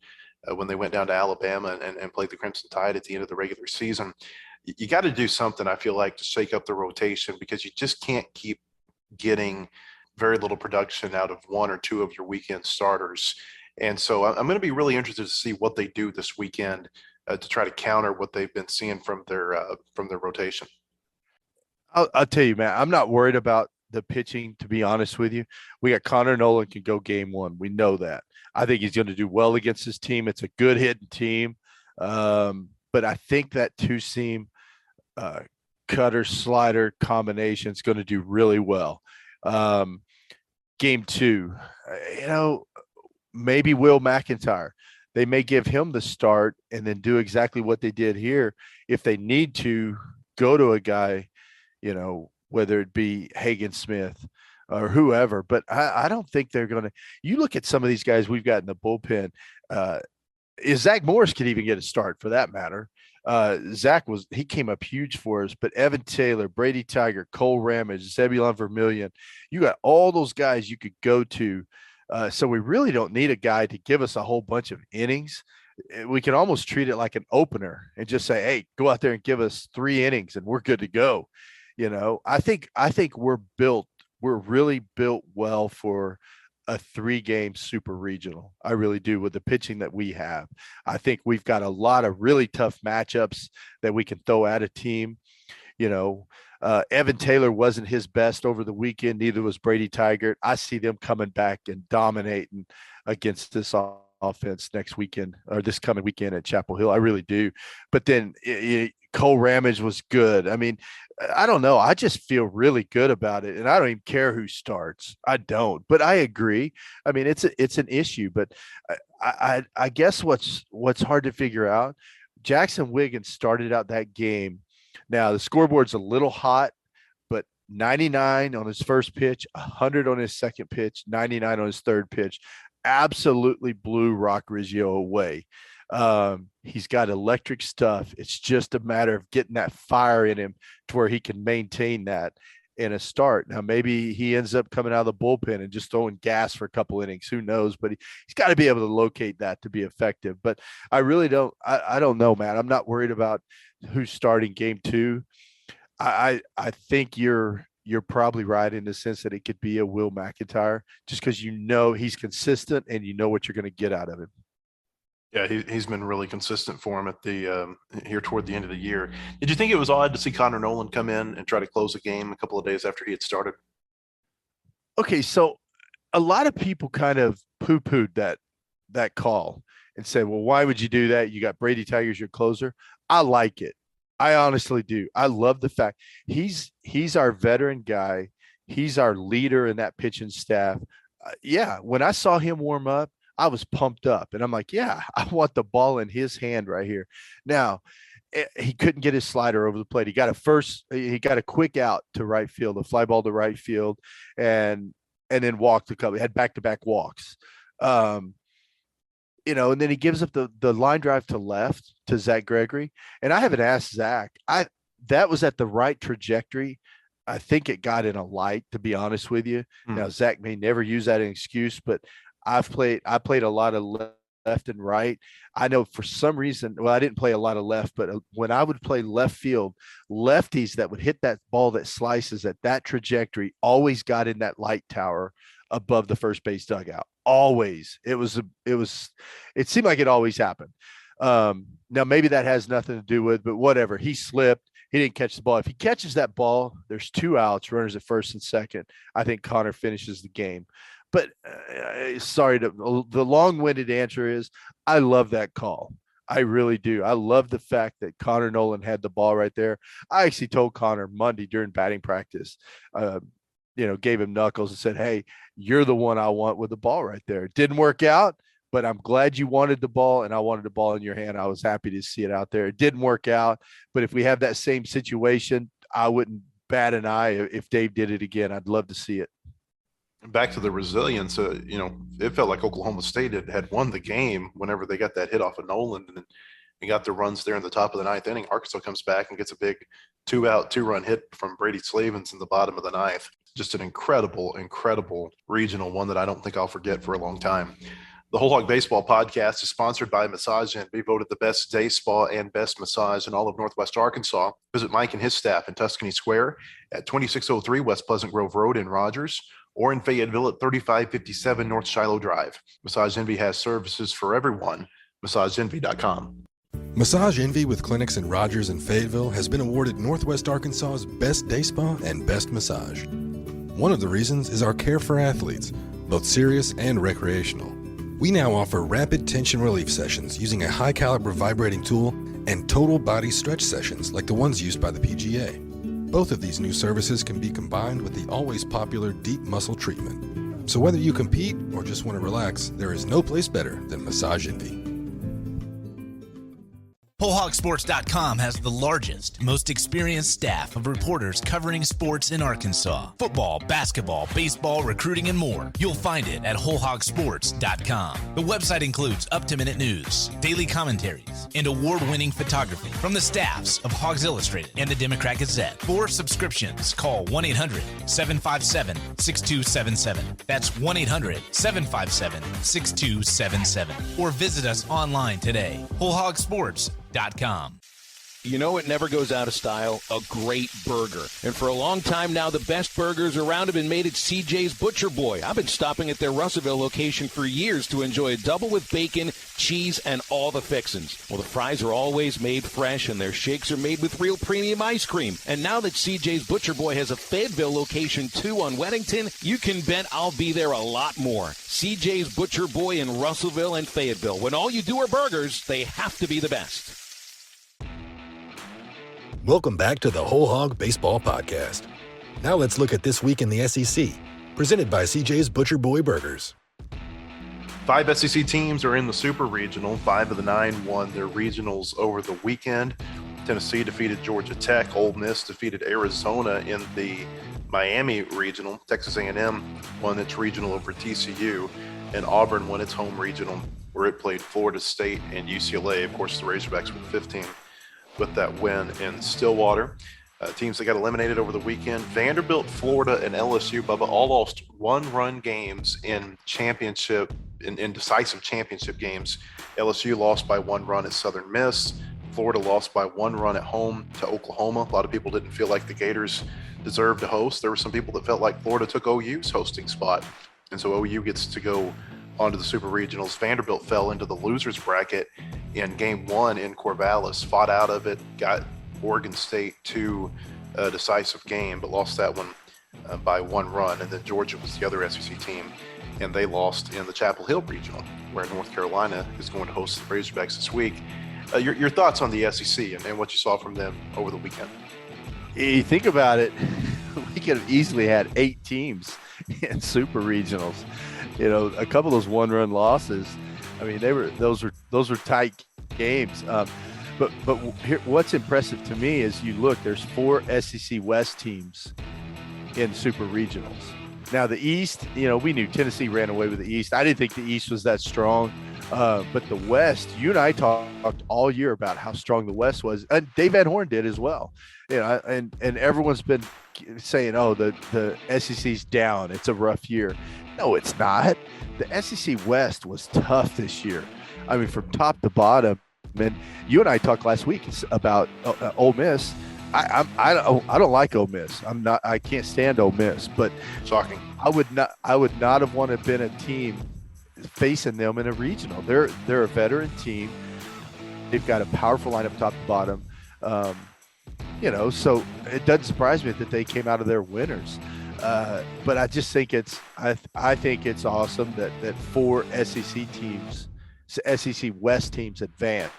when they went down to Alabama and played the Crimson Tide at the end of the regular season. You got to do something, I feel like, to shake up the rotation, because you just can't keep getting very little production out of 1 or 2 of your weekend starters. And so I'm going to be really interested to see what they do this weekend to try to counter what they've been seeing from their rotation. I'll tell you, man, I'm not worried about the pitching, to be honest with you. We got Connor Nolan can go game 1. We know that. I think he's going to do well against his team. It's a good hitting team. But I think that 2-seam cutter slider combination is going to do really well. Game 2, maybe Will McIntyre. They may give him the start and then do exactly what they did here. If they need to go to a guy, whether it be Hagen Smith or whoever, but I don't think they're going to. You look at some of these guys we've got in the bullpen. Zach Morris could even get a start for that matter. He came up huge for us, but Evan Taylor, Brady Tiger, Cole Ramage, Zebulon Vermillion, you got all those guys you could go to. So we really don't need a guy to give us a whole bunch of innings. We can almost treat it like an opener and just say, hey, go out there and give us 3 innings and we're good to go. I think we're really built well for a 3-game super regional. I really do, with the pitching that we have. I think we've got a lot of really tough matchups that we can throw at a team. Evan Taylor wasn't his best over the weekend. Neither was Brady Tigert. I see them coming back and dominating against this offense next weekend, or this coming weekend at Chapel Hill. I really do. But then Cole Ramage was good. I don't know. I just feel really good about it, and I don't even care who starts. I don't. But I agree. It's an issue. But I guess what's hard to figure out, Jackson Wiggins started out that game. Now the scoreboard's a little hot, but 99 on his first pitch, 100 on his second pitch, 99 on his third pitch, absolutely blew Rock Riggio away. He's got electric stuff. It's just a matter of getting that fire in him to where he can maintain that in a start. Now, maybe he ends up coming out of the bullpen and just throwing gas for a couple innings. Who knows? But he's got to be able to locate that to be effective. But I really don't. I don't know, man. I'm not worried about who's starting game 2. I think you're probably right in the sense that it could be a Will McIntyre, just because he's consistent and you know what you're going to get out of him. Yeah, he's been really consistent for him at the here toward the end of the year. Did you think it was odd to see Connor Nolan come in and try to close a game a couple of days after he had started? Okay, so a lot of people kind of poo-pooed that call and said, well, why would you do that? You got Brady Tigers, your closer. I like it. I honestly do. I love the fact he's our veteran guy. He's our leader in that pitching staff. When I saw him warm up, I was pumped up, and I'm like, yeah, I want the ball in his hand right here. Now, he couldn't get his slider over the plate. He got a quick out to right field, a fly ball to right field, and then walked a couple. He had back-to-back walks. And then he gives up the line drive to left to Zach Gregory. And I haven't asked Zach. That was at the right trajectory. I think it got in a light, to be honest with you. Now, Zach may never use that as an excuse, but I played a lot of left and right. I know for some reason, well, I didn't play a lot of left, but when I would play left field, lefties that would hit that ball that slices at that trajectory always got in that light tower above the first base dugout. Always. It seemed like it always happened. Now maybe that has nothing to do with, but whatever. He slipped. He didn't catch the ball. If he catches that ball, there's 2 outs, runners at first and second. I think Connor finishes the game. But the long-winded answer is I love that call. I really do. I love the fact that Connor Nolan had the ball right there. I actually told Connor Monday during batting practice, gave him knuckles and said, hey, you're the one I want with the ball right there. It didn't work out, but I'm glad you wanted the ball, and I wanted the ball in your hand. I was happy to see it out there. It didn't work out, but if we have that same situation, I wouldn't bat an eye if Dave did it again. I'd love to see it. Back to the resilience, it felt like Oklahoma State had won the game whenever they got that hit off of Nolan and got the runs there in the top of the 9th inning. Arkansas comes back and gets a big 2-out, 2-run hit from Brady Slavens in the bottom of the 9th. Just an incredible regional, one that I don't think I'll forget for a long time. The Whole Hog Baseball podcast is sponsored by Massage Envy, voted the best day spa and best massage in all of Northwest Arkansas. Visit Mike and his staff in Tuscany Square at 2603 West Pleasant Grove Road in Rogers, or in Fayetteville at 3557 North Shiloh Drive. Massage Envy has services for everyone. MassageEnvy.com. Massage Envy with clinics in Rogers and Fayetteville has been awarded Northwest Arkansas's Best Day Spa and Best Massage. One of the reasons is our care for athletes, both serious and recreational. We now offer rapid tension relief sessions using a high-caliber vibrating tool and total body stretch sessions like the ones used by the PGA. Both of these new services can be combined with the always popular deep muscle treatment. So whether you compete or just want to relax, there is no place better than Massage Envy. WholeHogSports.com has the largest, most experienced staff of reporters covering sports in Arkansas. Football, basketball, baseball, recruiting, and more. You'll find it at WholeHogSports.com. The website includes up-to-minute news, daily commentaries, and award-winning photography from the staffs of Hogs Illustrated and the Democrat Gazette. For subscriptions, call 1-800-757-6277. That's 1-800-757-6277. Or visit us online today. WholeHogSports.com. You know, it never goes out of style, a great burger. And for a long time now, the best burgers around have been made at CJ's Butcher Boy. I've been stopping at their Russellville location for years to enjoy a double with bacon, cheese, and all the fixins. Well, the fries are always made fresh, and their shakes are made with real premium ice cream. And now that CJ's Butcher Boy has a Fayetteville location, too, on Weddington, you can bet I'll be there a lot more. CJ's Butcher Boy in Russellville and Fayetteville. When all you do are burgers, they have to be the best. Welcome back to the Whole Hog Baseball Podcast. Now let's look at this week in the SEC, presented by CJ's Butcher Boy Burgers. 5 SEC teams are in the Super Regional. 5 of the 9 won their regionals over the weekend. Tennessee defeated Georgia Tech. Ole Miss defeated Arizona in the Miami Regional. Texas A&M won its regional over TCU, and Auburn won its home regional where it played Florida State and UCLA. Of course, the Razorbacks with 15 with that win in Stillwater. Teams that got eliminated over the weekend: Vanderbilt, Florida, and LSU, Bubba, all lost one-run games in decisive championship games. LSU lost by 1 run at Southern Miss. Florida lost by 1 run at home to Oklahoma. A lot of people didn't feel like the Gators deserved to host. There were some people that felt like Florida took OU's hosting spot, and so OU gets to go onto the Super Regionals. Vanderbilt fell into the losers bracket in Game 1 in Corvallis, fought out of it, got Oregon State to a decisive game, but lost that one by 1 run. And then Georgia was the other SEC team, and they lost in the Chapel Hill Regional, where North Carolina is going to host the Razorbacks this week. Your thoughts on the SEC and what you saw from them over the weekend? You think about it, we could have easily had 8 teams in Super Regionals. You know, a couple of those 1-run losses, I mean, those were tight games. But here, what's impressive to me is you look, there's 4 SEC West teams in Super Regionals. Now the East, you know, we knew Tennessee ran away with the East. I didn't think the East was that strong, but the West, you and I talked all year about how strong the West was, and Dave Van Horn did as well. You know, and everyone's been saying, oh, the SEC's down, it's a rough year. No, it's not. The SEC West was tough this year. I mean, from top to bottom. And you and I talked last week about Ole Miss. I don't like Ole Miss. I can't stand Ole Miss. But shocking. I would not have wanted to been a team facing them in a regional. They're a veteran team. They've got a powerful lineup top to bottom. You know, so it doesn't surprise me that they came out of there winners. But I just think I think it's awesome that 4 SEC teams, SEC West teams advance,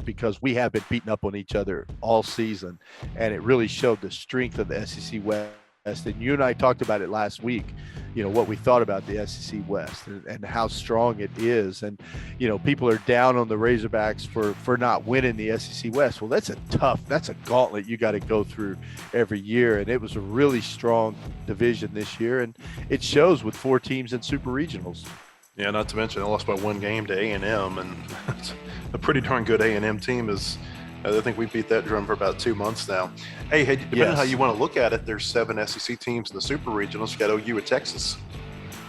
because we have been beating up on each other all season, and it really showed the strength of the SEC West. And you and I talked about it last week, you know, what we thought about the SEC West and how strong it is. And, you know, people are down on the Razorbacks for not winning the SEC West. Well, that's a gauntlet you got to go through every year. And it was a really strong division this year, and it shows with 4 teams in Super Regionals. Yeah, not to mention they lost by 1 game to A&M, and it's a pretty darn good A&M team. I think we beat that drum for about 2 months now. Hey, depending on how you want to look at it, there's 7 SEC teams in the Super Regionals. You got OU at Texas.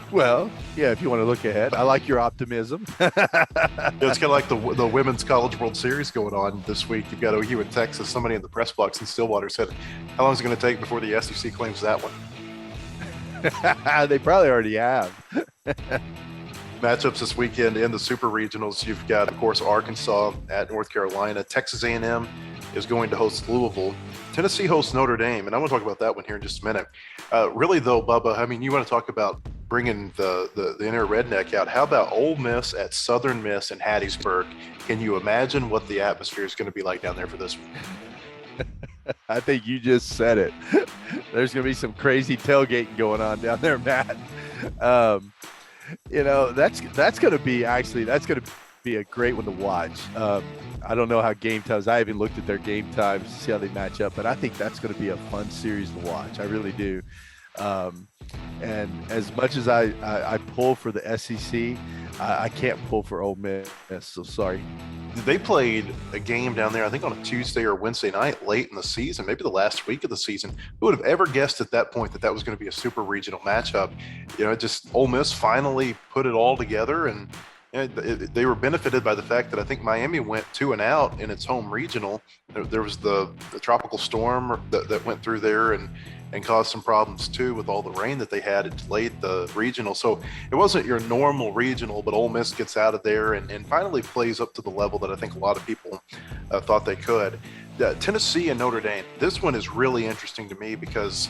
Well, yeah, if you want to look ahead, I like your optimism. It's kind of like the Women's College World Series going on this week. You've got OU at Texas. Somebody in the press box in Stillwater said, how long is it going to take before the SEC claims that one? They probably already have. Matchups this weekend in the Super Regionals. You've got, of course, Arkansas at North Carolina. Texas A&M is going to host Louisville. Tennessee hosts Notre Dame, and I want to talk about that one here in just a minute. Really, though, Bubba, I mean, you want to talk about bringing the inner redneck out. How about Ole Miss at Southern Miss in Hattiesburg? Can you imagine what the atmosphere is going to be like down there for this one? I think you just said it. There's going to be some crazy tailgating going on down there, Matt. You know, that's going to be a great one to watch. I don't know how game times. I haven't looked at their game times to see how they match up, but I think that's going to be a fun series to watch. I really do. And as much as I pull for the SEC, I can't pull for Ole Miss. So sorry. They played a game down there, I think on a Tuesday or Wednesday night late in the season, maybe the last week of the season. Who would have ever guessed at that point that was going to be a super regional matchup? You know, just Ole Miss finally put it all together, and they were benefited by the fact that I think Miami went 2-0 in its home regional. There was the tropical storm that went through there and caused some problems too with all the rain that they had. It delayed the regional. So it wasn't your normal regional, but Ole Miss gets out of there and finally plays up to the level that I think a lot of people thought they could. Tennessee and Notre Dame, this one is really interesting to me because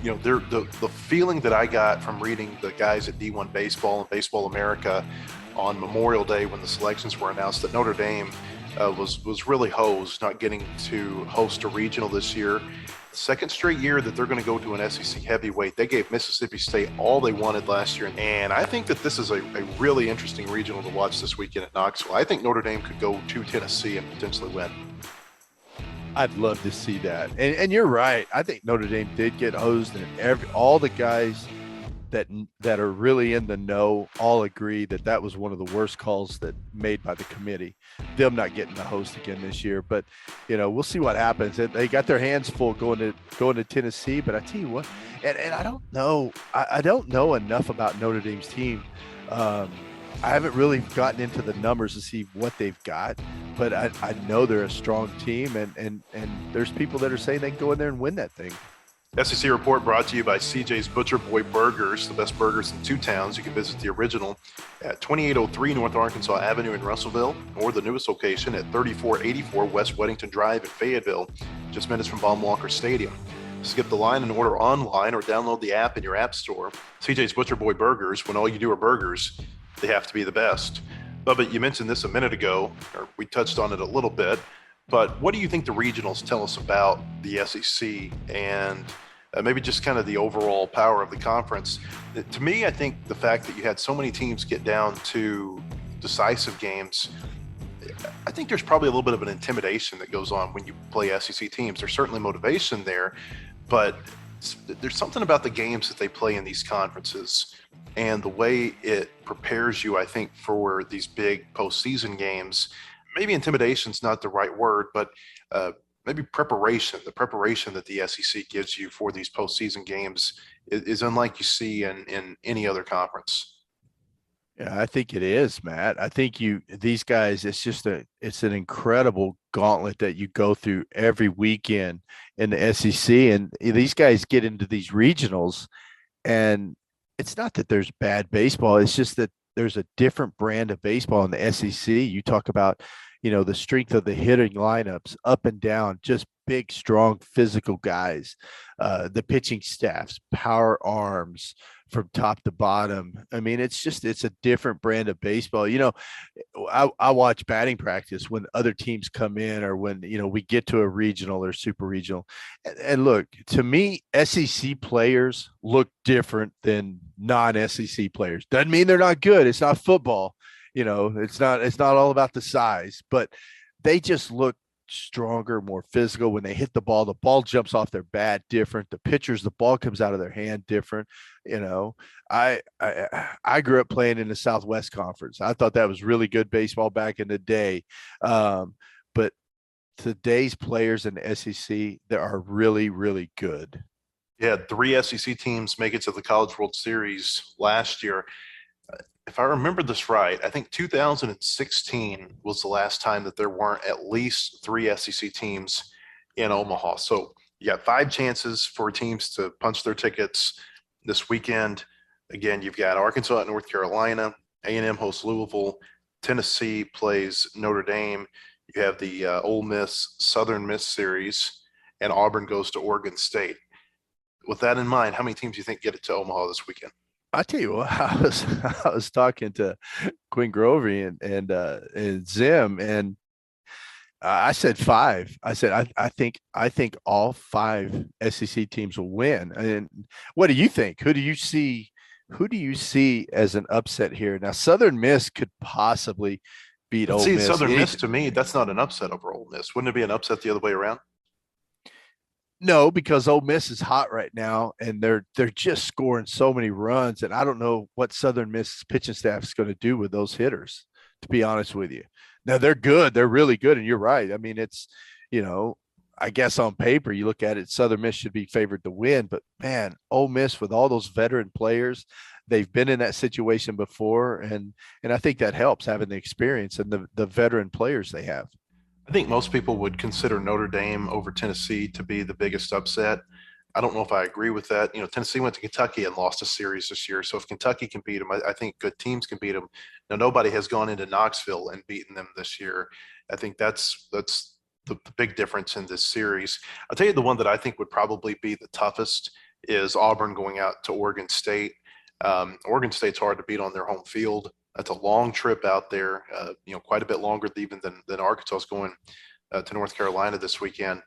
you know, the feeling that I got from reading the guys at D1 Baseball and Baseball America on Memorial Day when the selections were announced, that Notre Dame was really hosed, not getting to host a regional this year. Second straight year that they're going to go to an SEC heavyweight. They gave Mississippi State all they wanted last year. And I think that this is a really interesting regional to watch this weekend at Knoxville. I think Notre Dame could go to Tennessee and potentially win. I'd love to see that. And you're right. I think Notre Dame did get hosed, and all the guys that are really in the know all agree that that was one of the worst calls that made by the committee, them not getting the host again this year. But we'll see what happens. They got their hands full going to Tennessee. But I tell you what, and I don't know, I don't know enough about Notre Dame's team. I haven't really gotten into the numbers to see what they've got, but I know they're a strong team, and there's people that are saying they can go in there and win that thing. SEC Report brought to you by CJ's Butcher Boy Burgers, the best burgers in two towns. You can visit the original at 2803 North Arkansas Avenue in Russellville, or the newest location at 3484 West Weddington Drive in Fayetteville, just minutes from Baum Walker Stadium. Skip the line and order online or download the app in your app store. CJ's Butcher Boy Burgers, when all you do are burgers, they have to be the best. Bubba, you mentioned this a minute ago, or we touched on it a little bit, but what do you think the regionals tell us about the SEC and maybe just kind of the overall power of the conference? To me, I think the fact that you had so many teams get down to decisive games, I think there's probably a little bit of an intimidation that goes on when you play SEC teams. There's certainly motivation there, but there's something about the games that they play in these conferences and the way it prepares you, I think, for these big postseason games. Maybe intimidation's not the right word, but maybe preparation. The preparation that the SEC gives you for these postseason games is unlike you see in any other conference. Yeah, I think it is, Matt. I think these guys, it's an incredible gauntlet that you go through every weekend in the SEC. And these guys get into these regionals, and it's not that there's bad baseball. It's just that there's a different brand of baseball in the SEC. You talk about, the strength of the hitting lineups up and down, just big, strong, physical guys, the pitching staffs, power arms from top to bottom. I mean, it's a different brand of baseball. I watch batting practice when other teams come in, or when, we get to a regional or super regional. And look, to me, SEC players look different than non-SEC players. Doesn't mean they're not good. It's not football. It's not all about the size, but they just look stronger, more physical. When they hit the ball jumps off their bat different. The pitchers, the ball comes out of their hand different. I grew up playing in the Southwest Conference. I thought that was really good baseball back in the day. But today's players in the SEC, they are really, really good. Yeah, 3 SEC teams make it to the College World Series last year. If I remember this right, I think 2016 was the last time that there weren't at least 3 SEC teams in Omaha. So you got 5 chances for teams to punch their tickets this weekend. Again, you've got Arkansas at North Carolina, A&M hosts Louisville, Tennessee plays Notre Dame. You have the Ole Miss Southern Miss series, and Auburn goes to Oregon State. With that in mind, how many teams do you think get it to Omaha this weekend? I tell you what, I was talking to Quinn Grovey and Zim, and I said 5. I said I think all 5 SEC teams will win. And what do you think? Who do you see as an upset here? Now, Southern Miss could possibly beat Ole Miss. Southern Miss, to me, that's not an upset over Ole Miss. Wouldn't it be an upset the other way around? No, because Ole Miss is hot right now, and they're just scoring so many runs, and I don't know what Southern Miss pitching staff is going to do with those hitters, to be honest with you. Now, they're good. They're really good, and you're right. I mean, it's, I guess on paper, you look at it, Southern Miss should be favored to win, but, man, Ole Miss with all those veteran players, they've been in that situation before, and I think that helps, having the experience and the veteran players they have. I think most people would consider Notre Dame over Tennessee to be the biggest upset. I don't know if I agree with that. Tennessee went to Kentucky and lost a series this year. So if Kentucky can beat them, I think good teams can beat them. Now, nobody has gone into Knoxville and beaten them this year. I think that's the big difference in this series. I'll tell you the one that I think would probably be the toughest is Auburn going out to Oregon State. Oregon State's hard to beat on their home field. That's a long trip out there, quite a bit longer even than Arkansas is going to North Carolina this weekend.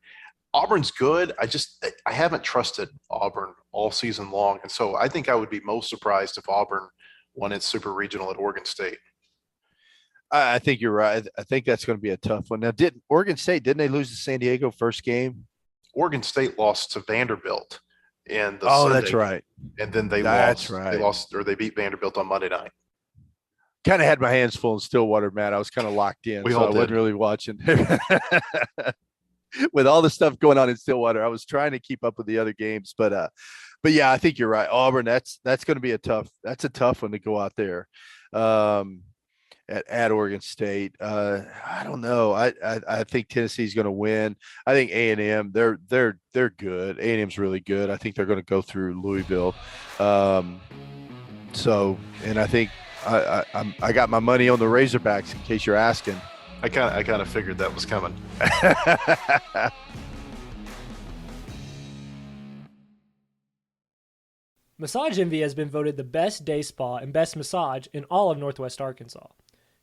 Auburn's good. I haven't trusted Auburn all season long. And so I think I would be most surprised if Auburn won its super regional at Oregon State. I think you're right. I think that's going to be a tough one. Now, Oregon State, didn't they lose to San Diego first game? Oregon State lost to Vanderbilt in the Oh, Sunday. that's right. And then they That's lost. right. They lost, or they beat Vanderbilt on Monday night. Kind of had my hands full in Stillwater, Matt. I was kind of locked in, We so all I wasn't did. really watching. With all the stuff going on in Stillwater, I was trying to keep up with the other games, but yeah, I think you're right. Auburn, that's going to be a tough one to go out there at Oregon State. I don't know. I think Tennessee's going to win. I think A&M, they're good. A&M's really good. I think they're going to go through Louisville. So, and I think I got my money on the Razorbacks in case you're asking. I kind of figured that was coming. Massage Envy has been voted the best day spa and best massage in all of Northwest Arkansas.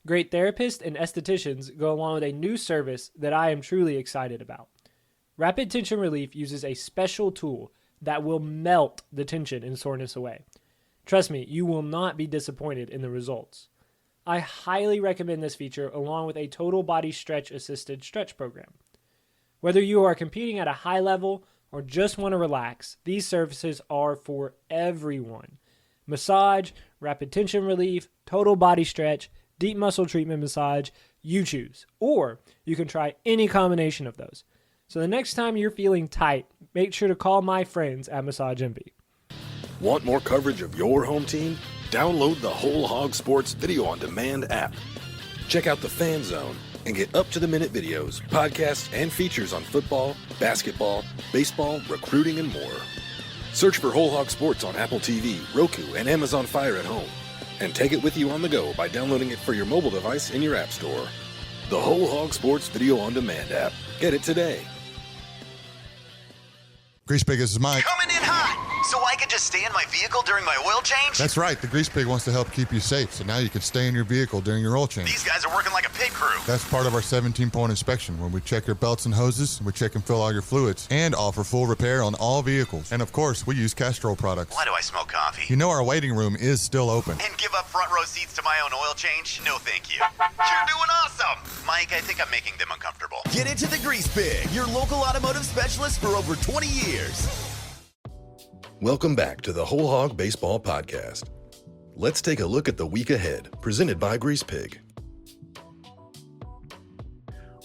Great therapists and estheticians go along with a new service that I am truly excited about. Rapid Tension Relief uses a special tool that will melt the tension and soreness away. Trust me, you will not be disappointed in the results. I highly recommend this feature along with a total body stretch assisted stretch program. Whether you are competing at a high level or just want to relax, these services are for everyone. Massage, rapid tension relief, total body stretch, deep muscle treatment massage, you choose. Or you can try any combination of those. So the next time you're feeling tight, make sure to call my friends at Massage Envy. Want more coverage of your home team? Download the Whole Hog Sports Video on Demand app. Check out the Fan Zone and get up-to-the-minute videos, podcasts, and features on football, basketball, baseball, recruiting, and more. Search for Whole Hog Sports on Apple TV, Roku, and Amazon Fire at home. And take it with you on the go by downloading it for your mobile device in your app store. The Whole Hog Sports Video on Demand app. Get it today. Grease Pig, this is Mike. Coming in hot, so I can just stay in my vehicle during my oil change? That's right. The Grease Pig wants to help keep you safe, so now you can stay in your vehicle during your oil change. These guys are working like a pit crew. That's part of our 17-point inspection, where we check your belts and hoses, we check and fill all your fluids, and offer full repair on all vehicles. And of course, we use Castrol products. Why do I smell coffee? You know our waiting room is still open. And give up front row seats to my own oil change? No, thank you. You're doing awesome. Mike, I think I'm making them uncomfortable. Get into the Grease Pig, your local automotive specialist for over 20 years. Welcome back to the Whole Hog Baseball Podcast. Let's take a look at the week ahead, presented by Grease Pig.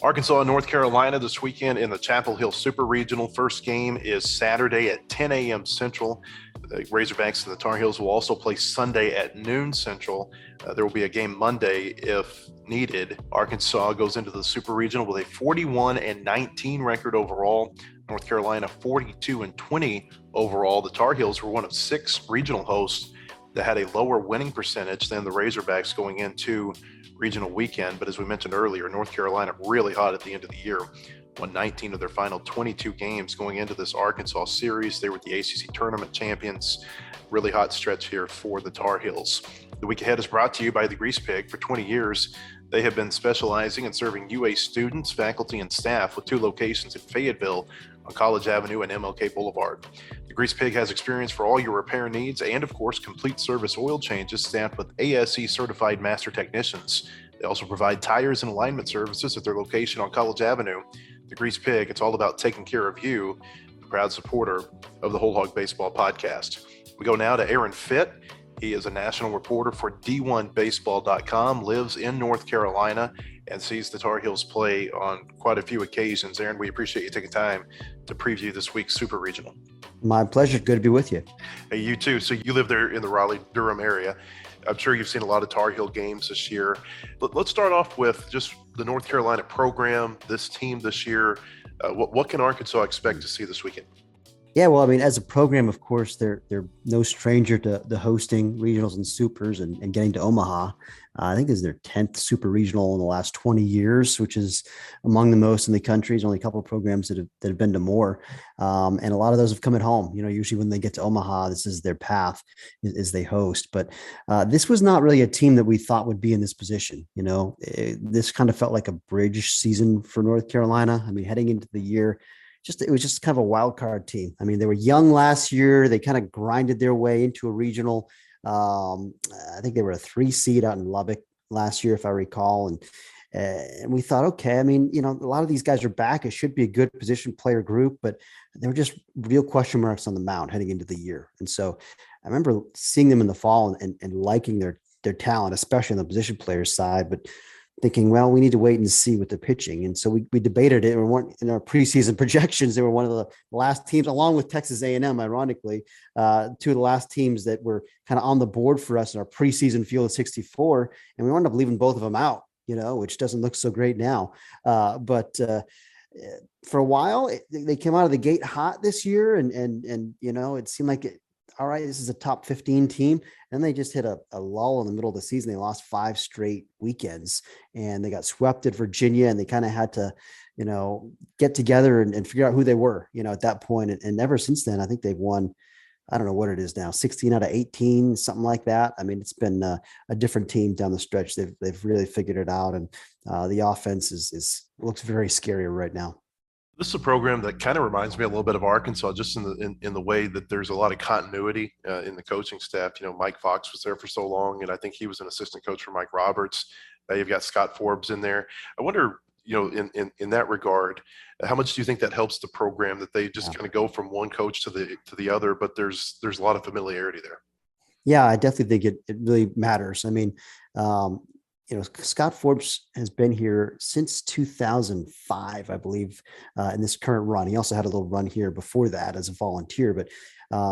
Arkansas and North Carolina this weekend in the Chapel Hill Super Regional. First game is Saturday at 10 a.m. Central. The Razorbacks and the Tar Heels will also play Sunday at noon Central. There will be a game Monday if needed. Arkansas goes into the Super Regional with a 41-19 record overall. North Carolina 42-20 overall. The Tar Heels were one of 6 regional hosts that had a lower winning percentage than the Razorbacks going into regional weekend. But as we mentioned earlier, North Carolina really hot at the end of the year. Won 19 of their final 22 games going into this Arkansas series. They were the ACC tournament champions. Really hot stretch here for the Tar Heels. The week ahead is brought to you by the Grease Pig. For 20 years, they have been specializing in serving UA students, faculty, and staff with 2 locations in Fayetteville on College Avenue and MLK Boulevard. The Grease Pig has experience for all your repair needs and, of course, complete service oil changes staffed with ASE certified master technicians. They also provide tires and alignment services at their location on College Avenue. The Grease Pig, it's all about taking care of you, a proud supporter of the Whole Hog Baseball Podcast. We go now to Aaron Fitt. He is a national reporter for D1Baseball.com, lives in North Carolina, and sees the Tar Heels play on quite a few occasions. Aaron, we appreciate you taking time to preview this week's Super Regional. My pleasure. Good to be with you. Hey, you too. So you live there in the Raleigh-Durham area. I'm sure you've seen a lot of Tar Heel games this year. But let's start off with just the North Carolina program, this team this year. What can Arkansas expect to see this weekend? Yeah, well, I mean, as a program, of course, they're no stranger to the hosting regionals and supers and getting to Omaha. I think this is their 10th super regional in the last 20 years, which is among the most in the country. There's only a couple of programs that have been to more. And a lot of those have come at home. You know, usually when they get to Omaha, this is their path is they host. But this was not really a team that we thought would be in this position. You know, this kind of felt like a bridge season for North Carolina. I mean, heading into the year, it was just kind of a wild card team. I mean, they were young last year. They kind of grinded their way into a regional. I think they were a 3 seed out in Lubbock last year, if I recall. And we thought, okay, I mean, a lot of these guys are back. It should be a good position player group, but there were just real question marks on the mound heading into the year. And so I remember seeing them in the fall and liking their talent, especially on the position players side, but thinking, well, we need to wait and see with the pitching. And so we debated it. We weren't in our preseason projections. They were one of the last teams, along with Texas A&M, ironically, two of the last teams that were kind of on the board for us in our preseason field of 64. And we wound up leaving both of them out, which doesn't look so great now. But for a while, they came out of the gate hot this year. And it seemed like all right, this is a top 15 team. And they just hit a lull in the middle of the season. They lost 5 straight weekends and they got swept at Virginia, and they kind of had to, get together and figure out who they were, at that point. And ever since then, I think they've won, I don't know what it is now, 16 out of 18, something like that. I mean, it's been a different team down the stretch. They've really figured it out. And the offense looks very scary right now. This is a program that kind of reminds me a little bit of Arkansas, just in the way that there's a lot of continuity in the coaching staff. Mike Fox was there for so long, and I think he was an assistant coach for Mike Roberts. You've got Scott Forbes in there. I wonder, in that regard, how much do you think that helps the program, that they just kind of go from one coach to the other, but there's a lot of familiarity there? Yeah, I definitely think it really matters. I mean, Scott Forbes has been here since 2005, I believe, in this current run. He also had a little run here before that as a volunteer, but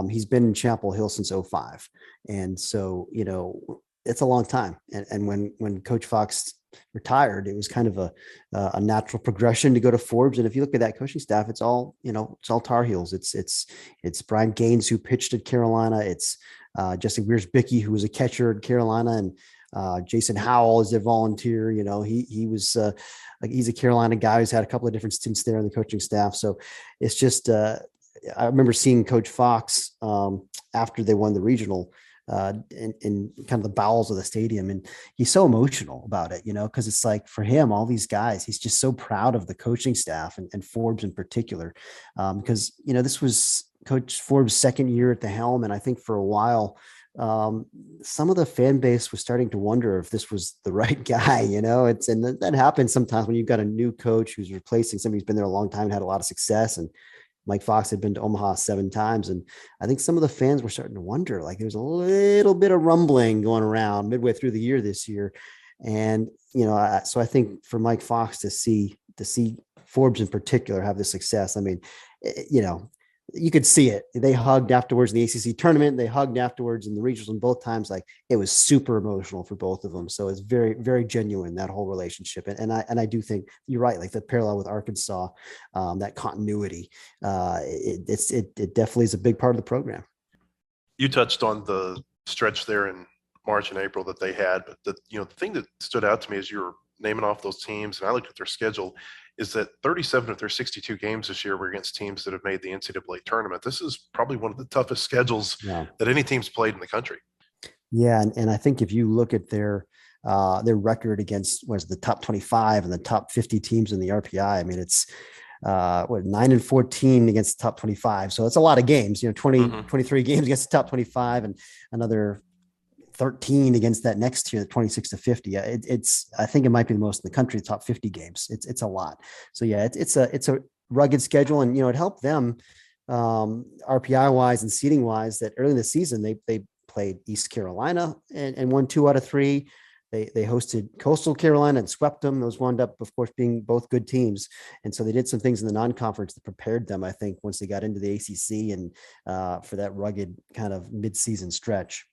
he's been in Chapel Hill since 2005. And so, it's a long time. And when Coach Fox retired, it was kind of a natural progression to go to Forbes. And if you look at that coaching staff, it's all Tar Heels. It's Brian Gaines, who pitched at Carolina. It's Jesse Weirs-Bickey, who was a catcher at Carolina, and Jason Howell is a volunteer. He was he's a Carolina guy who's had a couple of different stints there on the coaching staff. So it's just I remember seeing Coach Fox after they won the regional in kind of the bowels of the stadium, and he's so emotional about it, because it's like, for him, all these guys, he's just so proud of the coaching staff and Forbes in particular, because this was Coach Forbes' second year at the helm, and I think for a while some of the fan base was starting to wonder if this was the right guy. And that happens sometimes when you've got a new coach who's replacing somebody who's been there a long time and had a lot of success. And Mike Fox had been to Omaha 7 times. And I think some of the fans were starting to wonder, like, there's a little bit of rumbling going around midway through the year this year. And, so I think for Mike Fox to see Forbes in particular have the success, I mean, you could see it. They hugged afterwards in the ACC tournament. They hugged afterwards in the regionals, and both times, like, it was super emotional for both of them. So it's very, very genuine, that whole relationship. And I do think you're right. Like, the parallel with Arkansas, that continuity, it definitely is a big part of the program. You touched on the stretch there in March and April that they had, but the thing that stood out to me as you were naming off those teams, and I looked at their schedule, is that 37 of their 62 games this year were against teams that have made the NCAA tournament. This is probably one of the toughest schedules that any team's played in the country. Yeah, and I think if you look at their record against the top 25 and the top 50 teams in the RPI, I mean, it's 9-14 against the top 25. So it's a lot of games, 23 games against the top 25 and another 13 against that next tier, 26-50. I think it might be the most in the country, the top 50 games. It's a lot. So yeah, it's a rugged schedule, and it helped them RPI wise and seeding wise that early in the season they played East Carolina and won 2 out of 3. They hosted Coastal Carolina and swept them. Those wound up, of course, being both good teams. And so they did some things in the non-conference that prepared them, I think, once they got into the ACC and for that rugged kind of mid-season stretch.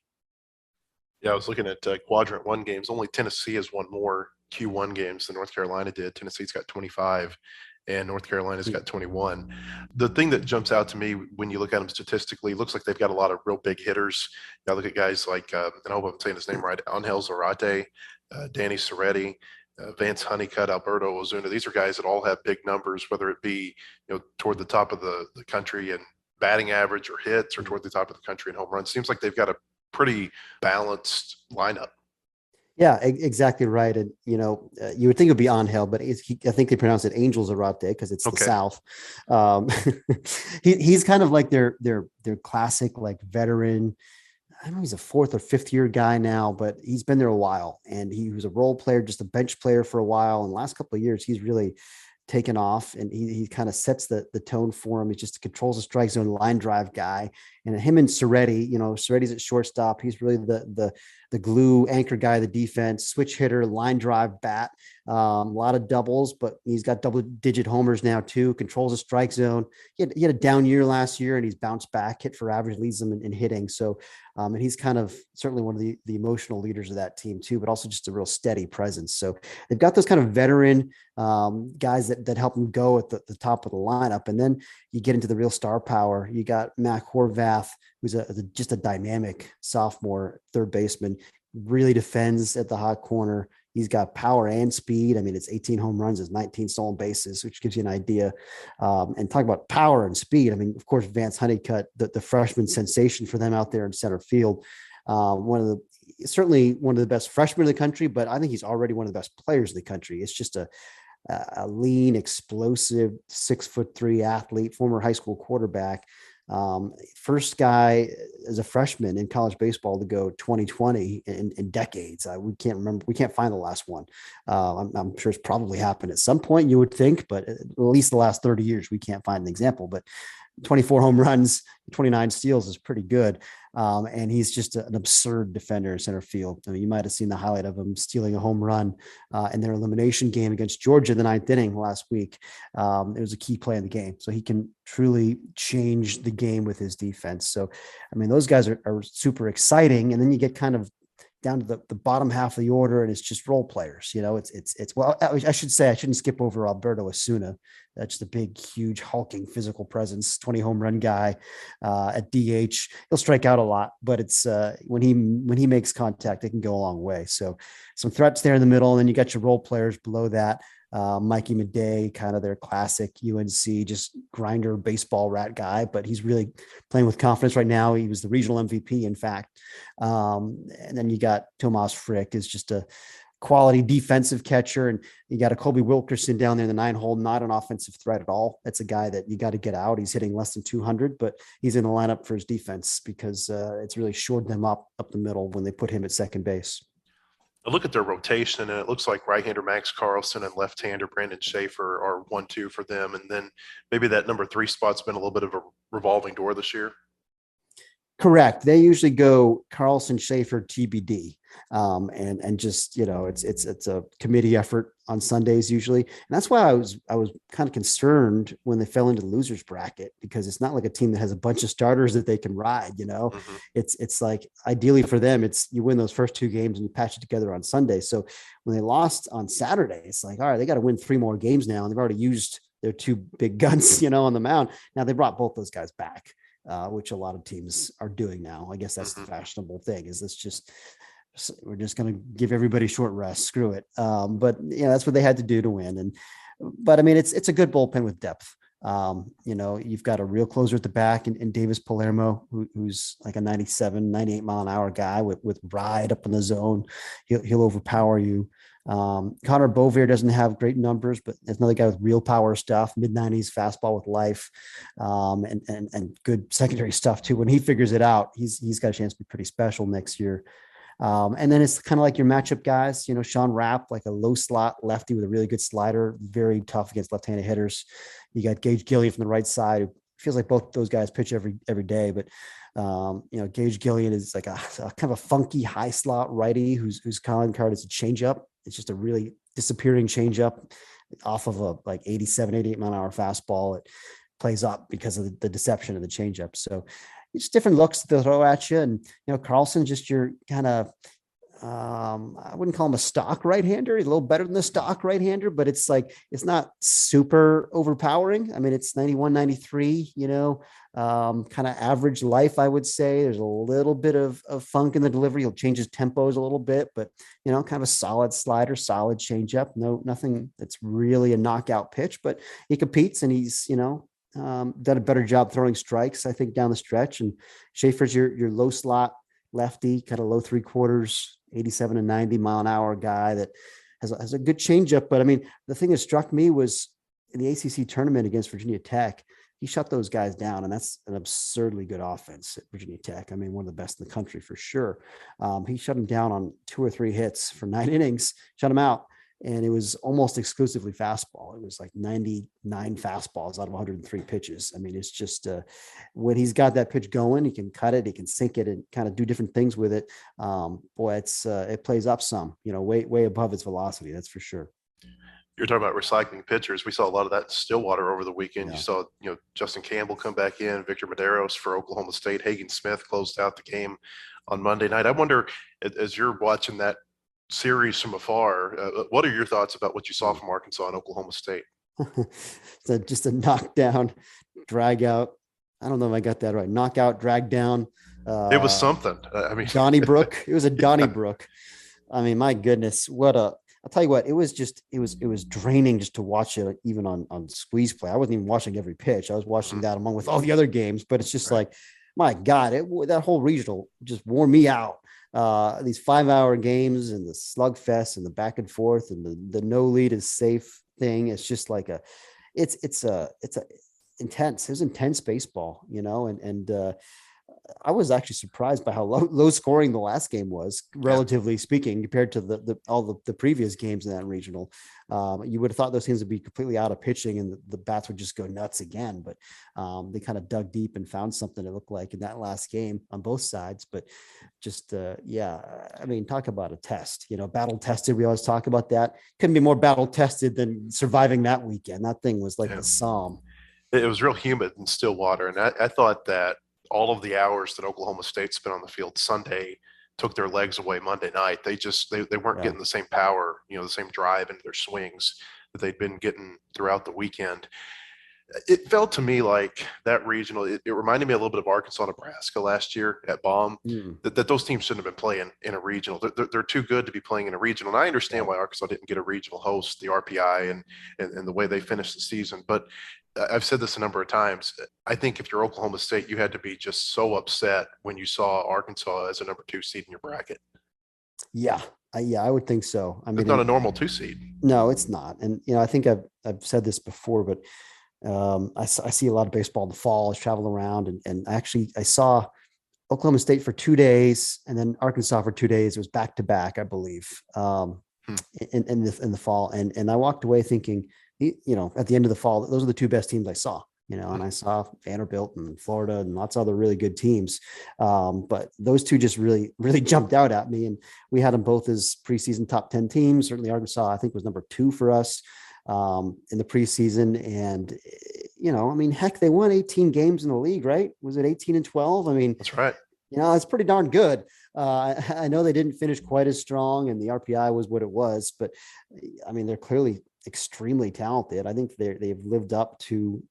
Yeah, I was looking at Quadrant 1 games. Only Tennessee has won more Q1 games than North Carolina did. Tennessee's got 25, and North Carolina's got 21. The thing that jumps out to me when you look at them statistically, looks like they've got a lot of real big hitters. I look at guys like, and I hope I'm saying his name right, Angel Zarate, Danny Soretti, Vance Honeycutt, Alberto Asuna. These are guys that all have big numbers, whether it be toward the top of the country in batting average or hits, or toward the top of the country in home runs. Seems like they've got a pretty balanced lineup. Yeah, exactly right. And, you would think it would be Angel, but I think they pronounce it Angel Zarate because it's the South. He's kind of like their classic, like, veteran, I don't know, he's a 4th or 5th year guy now, but he's been there a while, and he was a role player, just a bench player for a while. And the last couple of years, he's really taken off, and he kind of sets the tone for him. He just controls the strike zone, line drive guy. And him and Soretti, Soretti's at shortstop. He's really the glue anchor guy of the defense, switch hitter, line drive bat. A lot of doubles, but he's got double-digit homers now too. Controls the strike zone. He had a down year last year, and he's bounced back. Hit for average leads them in hitting. So, and he's kind of certainly one of the emotional leaders of that team too, but also just a real steady presence. So they've got those kind of veteran guys that help them go at the top of the lineup, and then you get into the real star power. You got Mac Horvath, who's just a dynamic sophomore third baseman. Really defends at the hot corner. He's got power and speed. I mean, it's 18 home runs, it's 19 stolen bases, which gives you an idea. And talk about power and speed. I mean, of course, Vance Honeycutt, the freshman sensation for them out there in center field. Certainly one of the best freshmen in the country, but I think he's already one of the best players in the country. It's just a lean, explosive 6'3" athlete, former high school quarterback. First guy as a freshman in college baseball to go 2020 in decades. We can't remember. We can't find the last one. I'm sure it's probably happened at some point, you would think, but at least the last 30 years, we can't find an example. But 24 home runs, 29 steals is pretty good. And he's just an absurd defender in center field. I mean, you might have seen the highlight of him stealing a home run in their elimination game against Georgia in the 9th inning last week. It was a key play in the game. So he can truly change the game with his defense. So, I mean, those guys are super exciting. And then you get kind of down to the bottom half of the order, and it's just role players. Well, I should say, I shouldn't skip over Alberto Asuna. That's just a big, huge, hulking physical presence, 20 home run guy at DH. He'll strike out a lot, but it's when he makes contact, it can go a long way. So some threats there in the middle, and then you got your role players below that. Mikey Madej, kind of their classic UNC, just grinder baseball rat guy, but he's really playing with confidence right now. He was the regional MVP, in fact. And then you got Tomas Frick, is just a quality defensive catcher. And you got a Colby Wilkerson down there in the 9-hole, not an offensive threat at all. That's a guy that you got to get out. He's hitting less than 200, but he's in the lineup for his defense because it's really shored them up the middle when they put him at second base. I look at their rotation, and it looks like right-hander Max Carlson and left-hander Brandon Schaefer are 1-2 for them. And then maybe that number 3 spot's been a little bit of a revolving door this year. Correct. They usually go Carlson, Schaefer, TBD. And just, it's a committee effort on Sundays usually. And that's why I was kind of concerned when they fell into the losers bracket, because it's not like a team that has a bunch of starters that they can ride, Mm-hmm. It's like, ideally for them, it's you win those first 2 games and you patch it together on Sunday. So when they lost on Saturday, it's like, all right, they got to win 3 more games now. And they've already used their 2 big guns, on the mound. Now they brought both those guys back, which a lot of teams are doing now. I guess that's the fashionable thing, is we're just going to give everybody short rest. Screw it. But that's what they had to do to win. But I mean, it's a good bullpen with depth. You've got a real closer at the back in Davis Palermo, who's like a 97, 98 mile an hour guy with ride up in the zone. He'll overpower you. Connor Bovier doesn't have great numbers, but there's another guy with real power stuff, mid-90s fastball with life, and good secondary stuff too. When he figures it out, he's got a chance to be pretty special next year. And then it's kind of like your matchup guys, Sean Rapp, like a low slot lefty with a really good slider, very tough against left-handed hitters. You got Gage Gillian from the right side, who feels like both those guys pitch every day, but Gage Gillian is like a kind of a funky high slot righty whose calling card is a changeup. It's just a really disappearing changeup off of a 87, 88 mile an hour fastball. It plays up because of the deception of the changeup. So it's different looks to throw at you. And, Carlson, just your kind of, I wouldn't call him a stock right-hander. He's a little better than the stock right-hander, but it's not super overpowering. I mean, it's 91, 93, kind of average life, I would say. There's a little bit of funk in the delivery. He'll change his tempos a little bit, but, kind of a solid slider, solid changeup. Nothing that's really a knockout pitch, but he competes, and he's, done a better job throwing strikes, I think, down the stretch. And Schaefer's your low slot lefty, kind of low 3/4, 87 and 90 mile an hour guy that has a good changeup. But I mean, the thing that struck me was in the ACC tournament against Virginia Tech, he shut those guys down, and that's an absurdly good offense at Virginia Tech. I mean, one of the best in the country for sure. He shut them down on 2 or 3 hits for 9 innings, shut them out. And it was almost exclusively fastball. It was like 99 fastballs out of 103 pitches. I mean, it's just when he's got that pitch going, he can cut it, he can sink it, and kind of do different things with it. It plays up some, way above its velocity. That's for sure. You're talking about recycling pitchers. We saw a lot of that in Stillwater over the weekend. Yeah. You saw, Justin Campbell come back in, Victor Medeiros for Oklahoma State, Hagen Smith closed out the game on Monday night. I wonder, as you're watching that series from afar, what are your thoughts about what you saw from Arkansas and Oklahoma State? Just a knockdown, drag out. I don't know if I got that right. Knockout, drag down. It was something. I mean, Donnybrook. It was a Donnybrook. I mean, my goodness, I'll tell you what, it was draining just to watch it, even on squeeze play. I wasn't even watching every pitch. I was watching that along with all the other games, but it's just like, my God, that whole regional just wore me out. These 5-hour games and the slugfest and the back and forth and the no lead is safe thing. It's just like it's intense. It was intense baseball, and I was actually surprised by how low scoring the last game was, relatively speaking, compared to all the previous games in that regional. You would have thought those teams would be completely out of pitching and the bats would just go nuts again. But they kind of dug deep and found something it looked like in that last game on both sides. But just, I mean, talk about a test, battle tested. We always talk about that. Couldn't be more battle tested than surviving that weekend. That thing was like a psalm. It was real humid in Stillwater. And I thought that all of the hours that Oklahoma State spent on the field Sunday took their legs away Monday night. They weren't getting the same power, the same drive into their swings that they'd been getting throughout the weekend. It felt to me like that regional, it reminded me a little bit of Arkansas, Nebraska last year at Baum, that those teams shouldn't have been playing in a regional. They're too good to be playing in a regional. And I understand why Arkansas didn't get a regional host, the RPI and the way they finished the season. But I've said this a number of times. I think if you're Oklahoma State, you had to be just so upset when you saw Arkansas as a number 2 seed in your bracket. Yeah, I would think so. I mean, it's not a normal 2 seed. No, it's not. And I think I've said this before, but I see a lot of baseball in the fall. I travel around, and actually I saw Oklahoma State for 2 days, and then Arkansas for 2 days. It was back to back, I believe, in the fall. And I walked away thinking, at the end of the fall, those are the 2 best teams I saw, and I saw Vanderbilt and Florida and lots of other really good teams. But those 2 just really, really jumped out at me. And we had them both as preseason top 10 teams. Certainly Arkansas, I think, was number 2 for us in the preseason. And, I mean, heck, they won 18 games in the league, right? Was it 18-12? I mean, that's right. It's pretty darn good. I know they didn't finish quite as strong and the RPI was what it was, but I mean, they're clearly extremely talented. I think they've lived up to,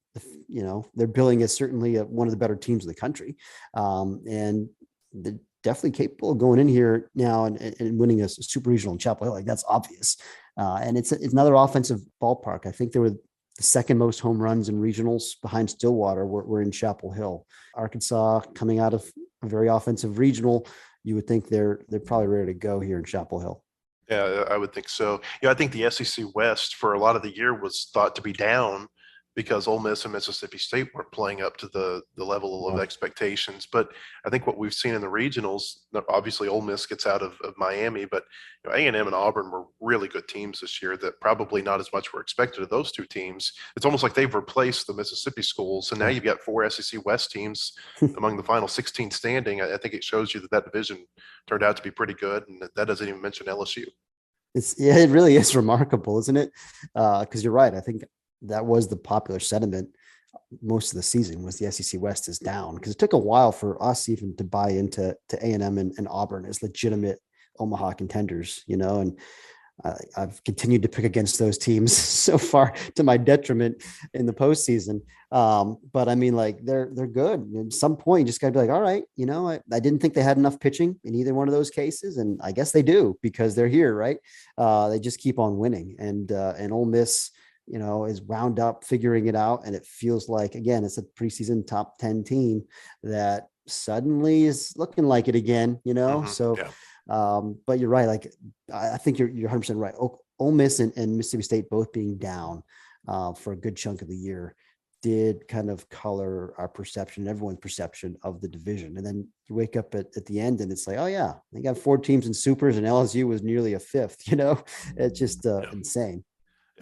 their billing is certainly one of the better teams in the country. And they're definitely capable of going in here now and winning a super regional in Chapel Hill. Like, that's obvious. And it's another offensive ballpark. I think they were the second most home runs in regionals behind Stillwater were in Chapel Hill. Arkansas, coming out of a very offensive regional, you would think they're probably ready to go here in Chapel Hill. Yeah, I would think so. I think the SEC West for a lot of the year was thought to be down because Ole Miss and Mississippi State weren't playing up to the level of expectations. But I think what we've seen in the regionals, obviously Ole Miss gets out of Miami, but A&M and Auburn were really good teams this year that probably not as much were expected of those 2 teams. It's almost like they've replaced the Mississippi schools. And now you've got 4 SEC West teams among the final 16 standing. I think it shows you that division turned out to be pretty good. And that doesn't even mention LSU. It really is remarkable, isn't it? Because you're right. I think that was the popular sentiment most of the season, was the SEC West is down, because it took a while for us even to buy into A&M and Auburn as legitimate Omaha contenders, and I've continued to pick against those teams so far to my detriment in the postseason. But I mean, like, they're good. At some point, you just gotta be like, all right, I didn't think they had enough pitching in either one of those cases. And I guess they do, because they're here, right? They just keep on winning. And Ole Miss, is wound up figuring it out. And it feels like, again, it's a preseason top 10 team that suddenly is looking like it again, So, but you're right. Like, I think you're 100% right. Ole Miss and Mississippi State both being down for a good chunk of the year did kind of color our perception, everyone's perception of the division. And then you wake up at the end and it's like, oh yeah, they got 4 teams in supers and LSU was nearly a 5th, it's just insane.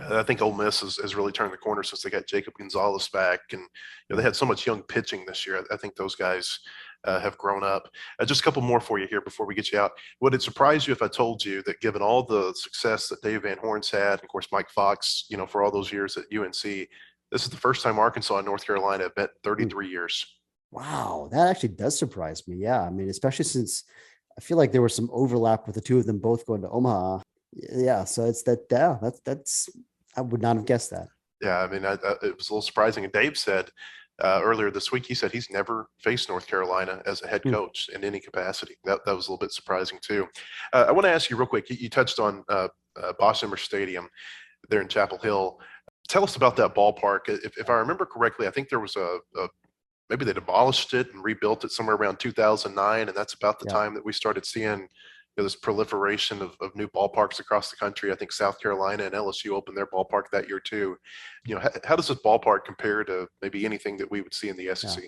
I think Ole Miss has really turned the corner since they got Jacob Gonzalez back, and they had so much young pitching this year. I think those guys have grown up. Just a couple more for you here before we get you out. Would it surprise you if I told you that, given all the success that Dave Van Horn's had, and of course Mike Fox, for all those years at UNC, this is the first time Arkansas and North Carolina have met 33 years. Wow, that actually does surprise me. Yeah, I mean, especially since I feel like there was some overlap with the two of them both going to Omaha. Yeah, so it's that. Yeah, that's I would not have guessed that. Yeah, I mean, it was a little surprising. And Dave said earlier this week, he said he's never faced North Carolina as a head coach in any capacity. That was a little bit surprising too. I want to ask you real quick. You touched on Boston Stadium there in Chapel Hill. Tell us about that ballpark. If I remember correctly, I think there was maybe they demolished it and rebuilt it somewhere around 2009, and that's about the time that we started seeing this proliferation of new ballparks across the country. I think South Carolina and LSU opened their ballpark that year too. How does this ballpark compare to maybe anything that we would see in the SEC?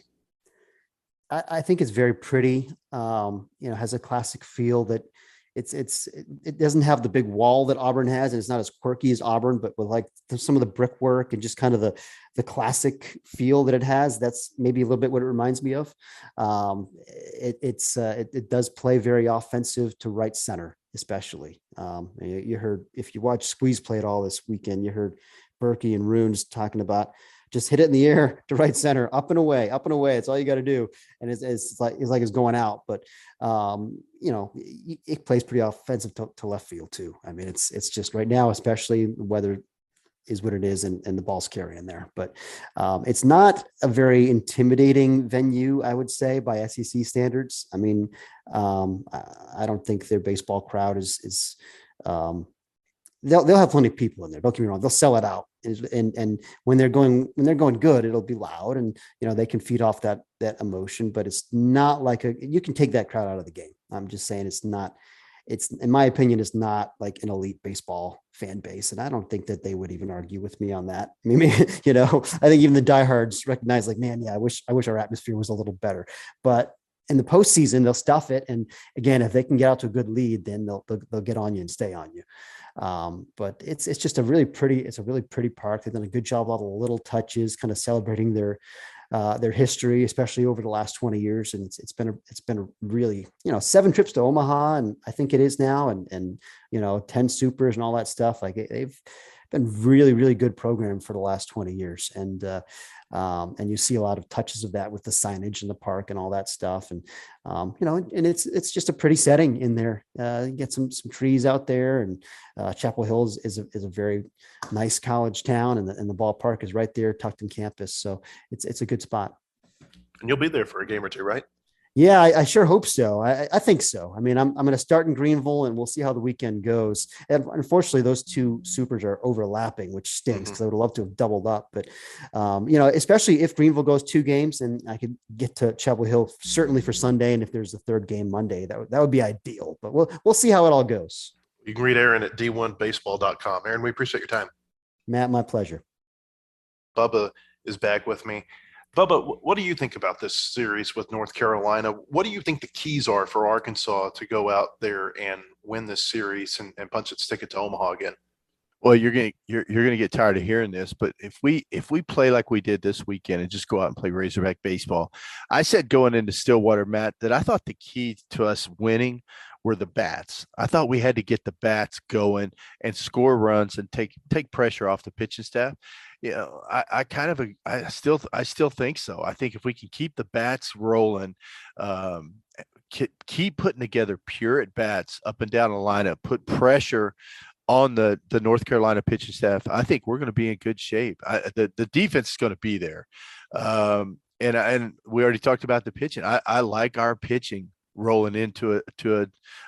I think it's very pretty. Has a classic feel that it doesn't have the big wall that Auburn has, and it's not as quirky as Auburn, but with like some of the brickwork and just kind of the classic feel that it has. That's maybe a little bit what it reminds me of. It does play very offensive to right center, especially. You heard, if you watch Squeeze play at all this weekend, you heard Berkey and Runes talking about just hit it in the air to right center, up and away. It's all you got to do. And it's like it's going out, but it plays pretty offensive to left field too. I mean, it's just right now, especially the weather is what it is, and the ball's carrying there, but it's not a very intimidating venue, I would say, by SEC standards. I mean, I don't think their baseball crowd is they'll have plenty of people in there. Don't get me wrong. They'll sell it out. And when they're going good, it'll be loud, and they can feed off that emotion, but it's not like you can take that crowd out of the game. I'm just saying it's in my opinion, it's not like an elite baseball fan base. And I don't think that they would even argue with me on that. I mean, I think even the diehards recognize, like, man, yeah, I wish our atmosphere was a little better, but in the postseason, they'll stuff it. And again, if they can get out to a good lead, then they'll get on you and stay on you. But it's just a really pretty park. They've done a good job, all the little touches, kind of celebrating their history, especially over the last 20 years. And it's been a really, 7 trips to Omaha, and I think it is now, and 10 supers and all that stuff. Like, they've been really, really good program for the last 20 years. And you see a lot of touches of that with the signage in the park and all that stuff. And, and it's just a pretty setting in there. You get some trees out there, and Chapel Hill is a very nice college town, and the ballpark is right there tucked in campus. So it's a good spot. And you'll be there for a game or two, right? Yeah, I sure hope so. I think so. I mean, I'm going to start in Greenville, and we'll see how the weekend goes. And unfortunately, those 2 supers are overlapping, which stinks, because I would love to have doubled up. But, especially if Greenville goes 2 games, and I could get to Chapel Hill certainly for Sunday. And if there's a 3rd game Monday, that would be ideal. But we'll see how it all goes. You can read Aaron at D1Baseball.com. Aaron, we appreciate your time. Matt, my pleasure. Bubba is back with me. Bubba, what do you think about this series with North Carolina? What do you think the keys are for Arkansas to go out there and win this series and punch it, stick it to Omaha again? Well, you're gonna get tired of hearing this, but if we play like we did this weekend and just go out and play Razorback baseball, I said going into Stillwater, Matt, that I thought the key to us winning were the bats. I thought we had to get the bats going and score runs and take pressure off the pitching staff. I still think so. I think if we can keep the bats rolling, keep putting together pure at bats up and down the lineup, put pressure on the North Carolina pitching staff, I think we're going to be in good shape. The defense is going to be there. And we already talked about the pitching. I like our pitching rolling into a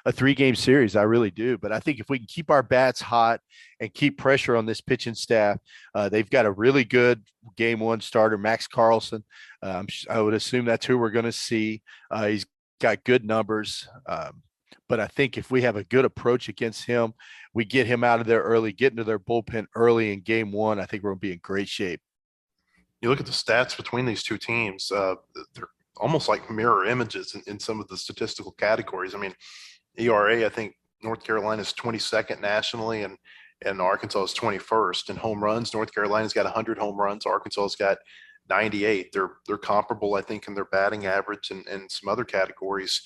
3-game series. I really do. But I think if we can keep our bats hot and keep pressure on this pitching staff, they've got a really good game 1 starter, Max Carlson. I would assume that's who we're going to see. He's got good numbers. But I think if we have a good approach against him, we get him out of there early, get into their bullpen early in game 1, I think we're going to be in great shape. You look at the stats between these two teams, they're almost like mirror images in some of the statistical categories. I mean, ERA, I think North Carolina is 22nd nationally, and Arkansas is 21st. In home runs, North Carolina's got 100 home runs. Arkansas's got 98. They're comparable, I think, in their batting average and some other categories.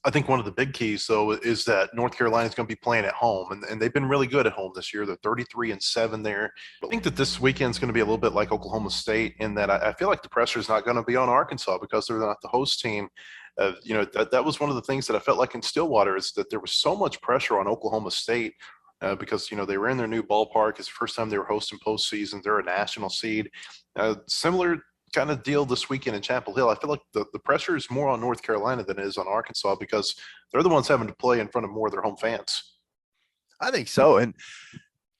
I think one of the big keys, though, is that North Carolina is going to be playing at home, and they've been really good at home this year. They're 33-7 there. I think that this weekend's going to be a little bit like Oklahoma State in that I feel like the pressure is not going to be on Arkansas because they're not the host team. That was one of the things that I felt like in Stillwater is that there was so much pressure on Oklahoma State because, they were in their new ballpark. It's the first time they were hosting postseason. They're a national seed. Similar kind of deal this weekend in Chapel Hill. I feel like the pressure is more on North Carolina than it is on Arkansas because they're the ones having to play in front of more of their home fans. I think so. And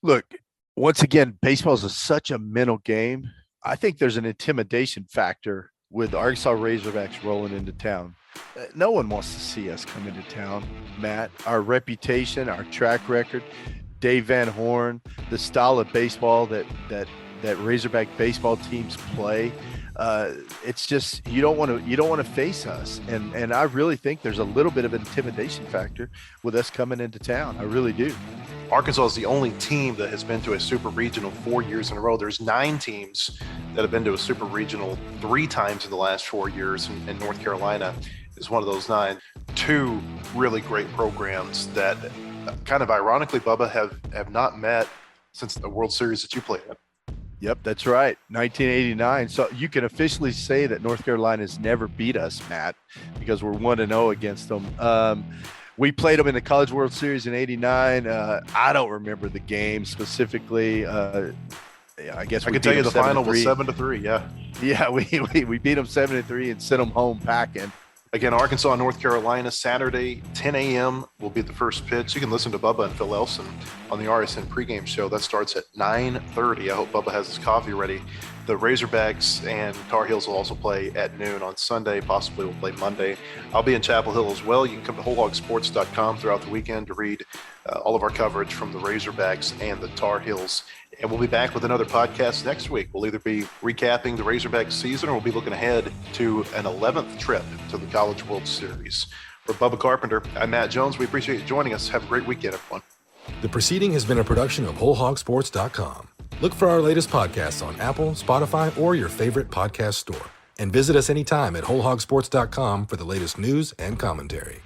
look, once again, baseball is such a mental game. I think there's an intimidation factor with Arkansas Razorbacks rolling into town. No one wants to see us come into town, Matt. Our reputation, our track record, Dave Van Horn, the style of baseball that Razorback baseball teams play. It's just you don't want to face us, and I really think there's a little bit of an intimidation factor with us coming into town. I really do. Arkansas is the only team that has been to a super regional 4 years in a row. There's 9 teams that have been to a super regional 3 times in the last 4 years, and North Carolina is one of those 9. 2 really great programs that kind of ironically, Bubba, have not met since the World Series that you played in. Yep, that's right. 1989. So you can officially say that North Carolina has never beat us, Matt, because we're 1-0 against them. We played them in the College World Series in '89. I don't remember the game specifically. I guess I can tell you the final was 7-3. Yeah, we beat them 7-3 and sent them home packing. Again, Arkansas, North Carolina, Saturday, 10 a.m. will be the first pitch. You can listen to Bubba and Phil Elson on the RSN pregame show. That starts at 9:30. I hope Bubba has his coffee ready. The Razorbacks and Tar Heels will also play at noon on Sunday. Possibly will play Monday. I'll be in Chapel Hill as well. You can come to wholehogsports.com throughout the weekend to read all of our coverage from the Razorbacks and the Tar Heels. And we'll be back with another podcast next week. We'll either be recapping the Razorback season or we'll be looking ahead to an 11th trip to the College World Series. For Bubba Carpenter, I'm Matt Jones. We appreciate you joining us. Have a great weekend, everyone. The proceeding has been a production of wholehogsports.com. Look for our latest podcasts on Apple, Spotify, or your favorite podcast store. And visit us anytime at wholehogsports.com for the latest news and commentary.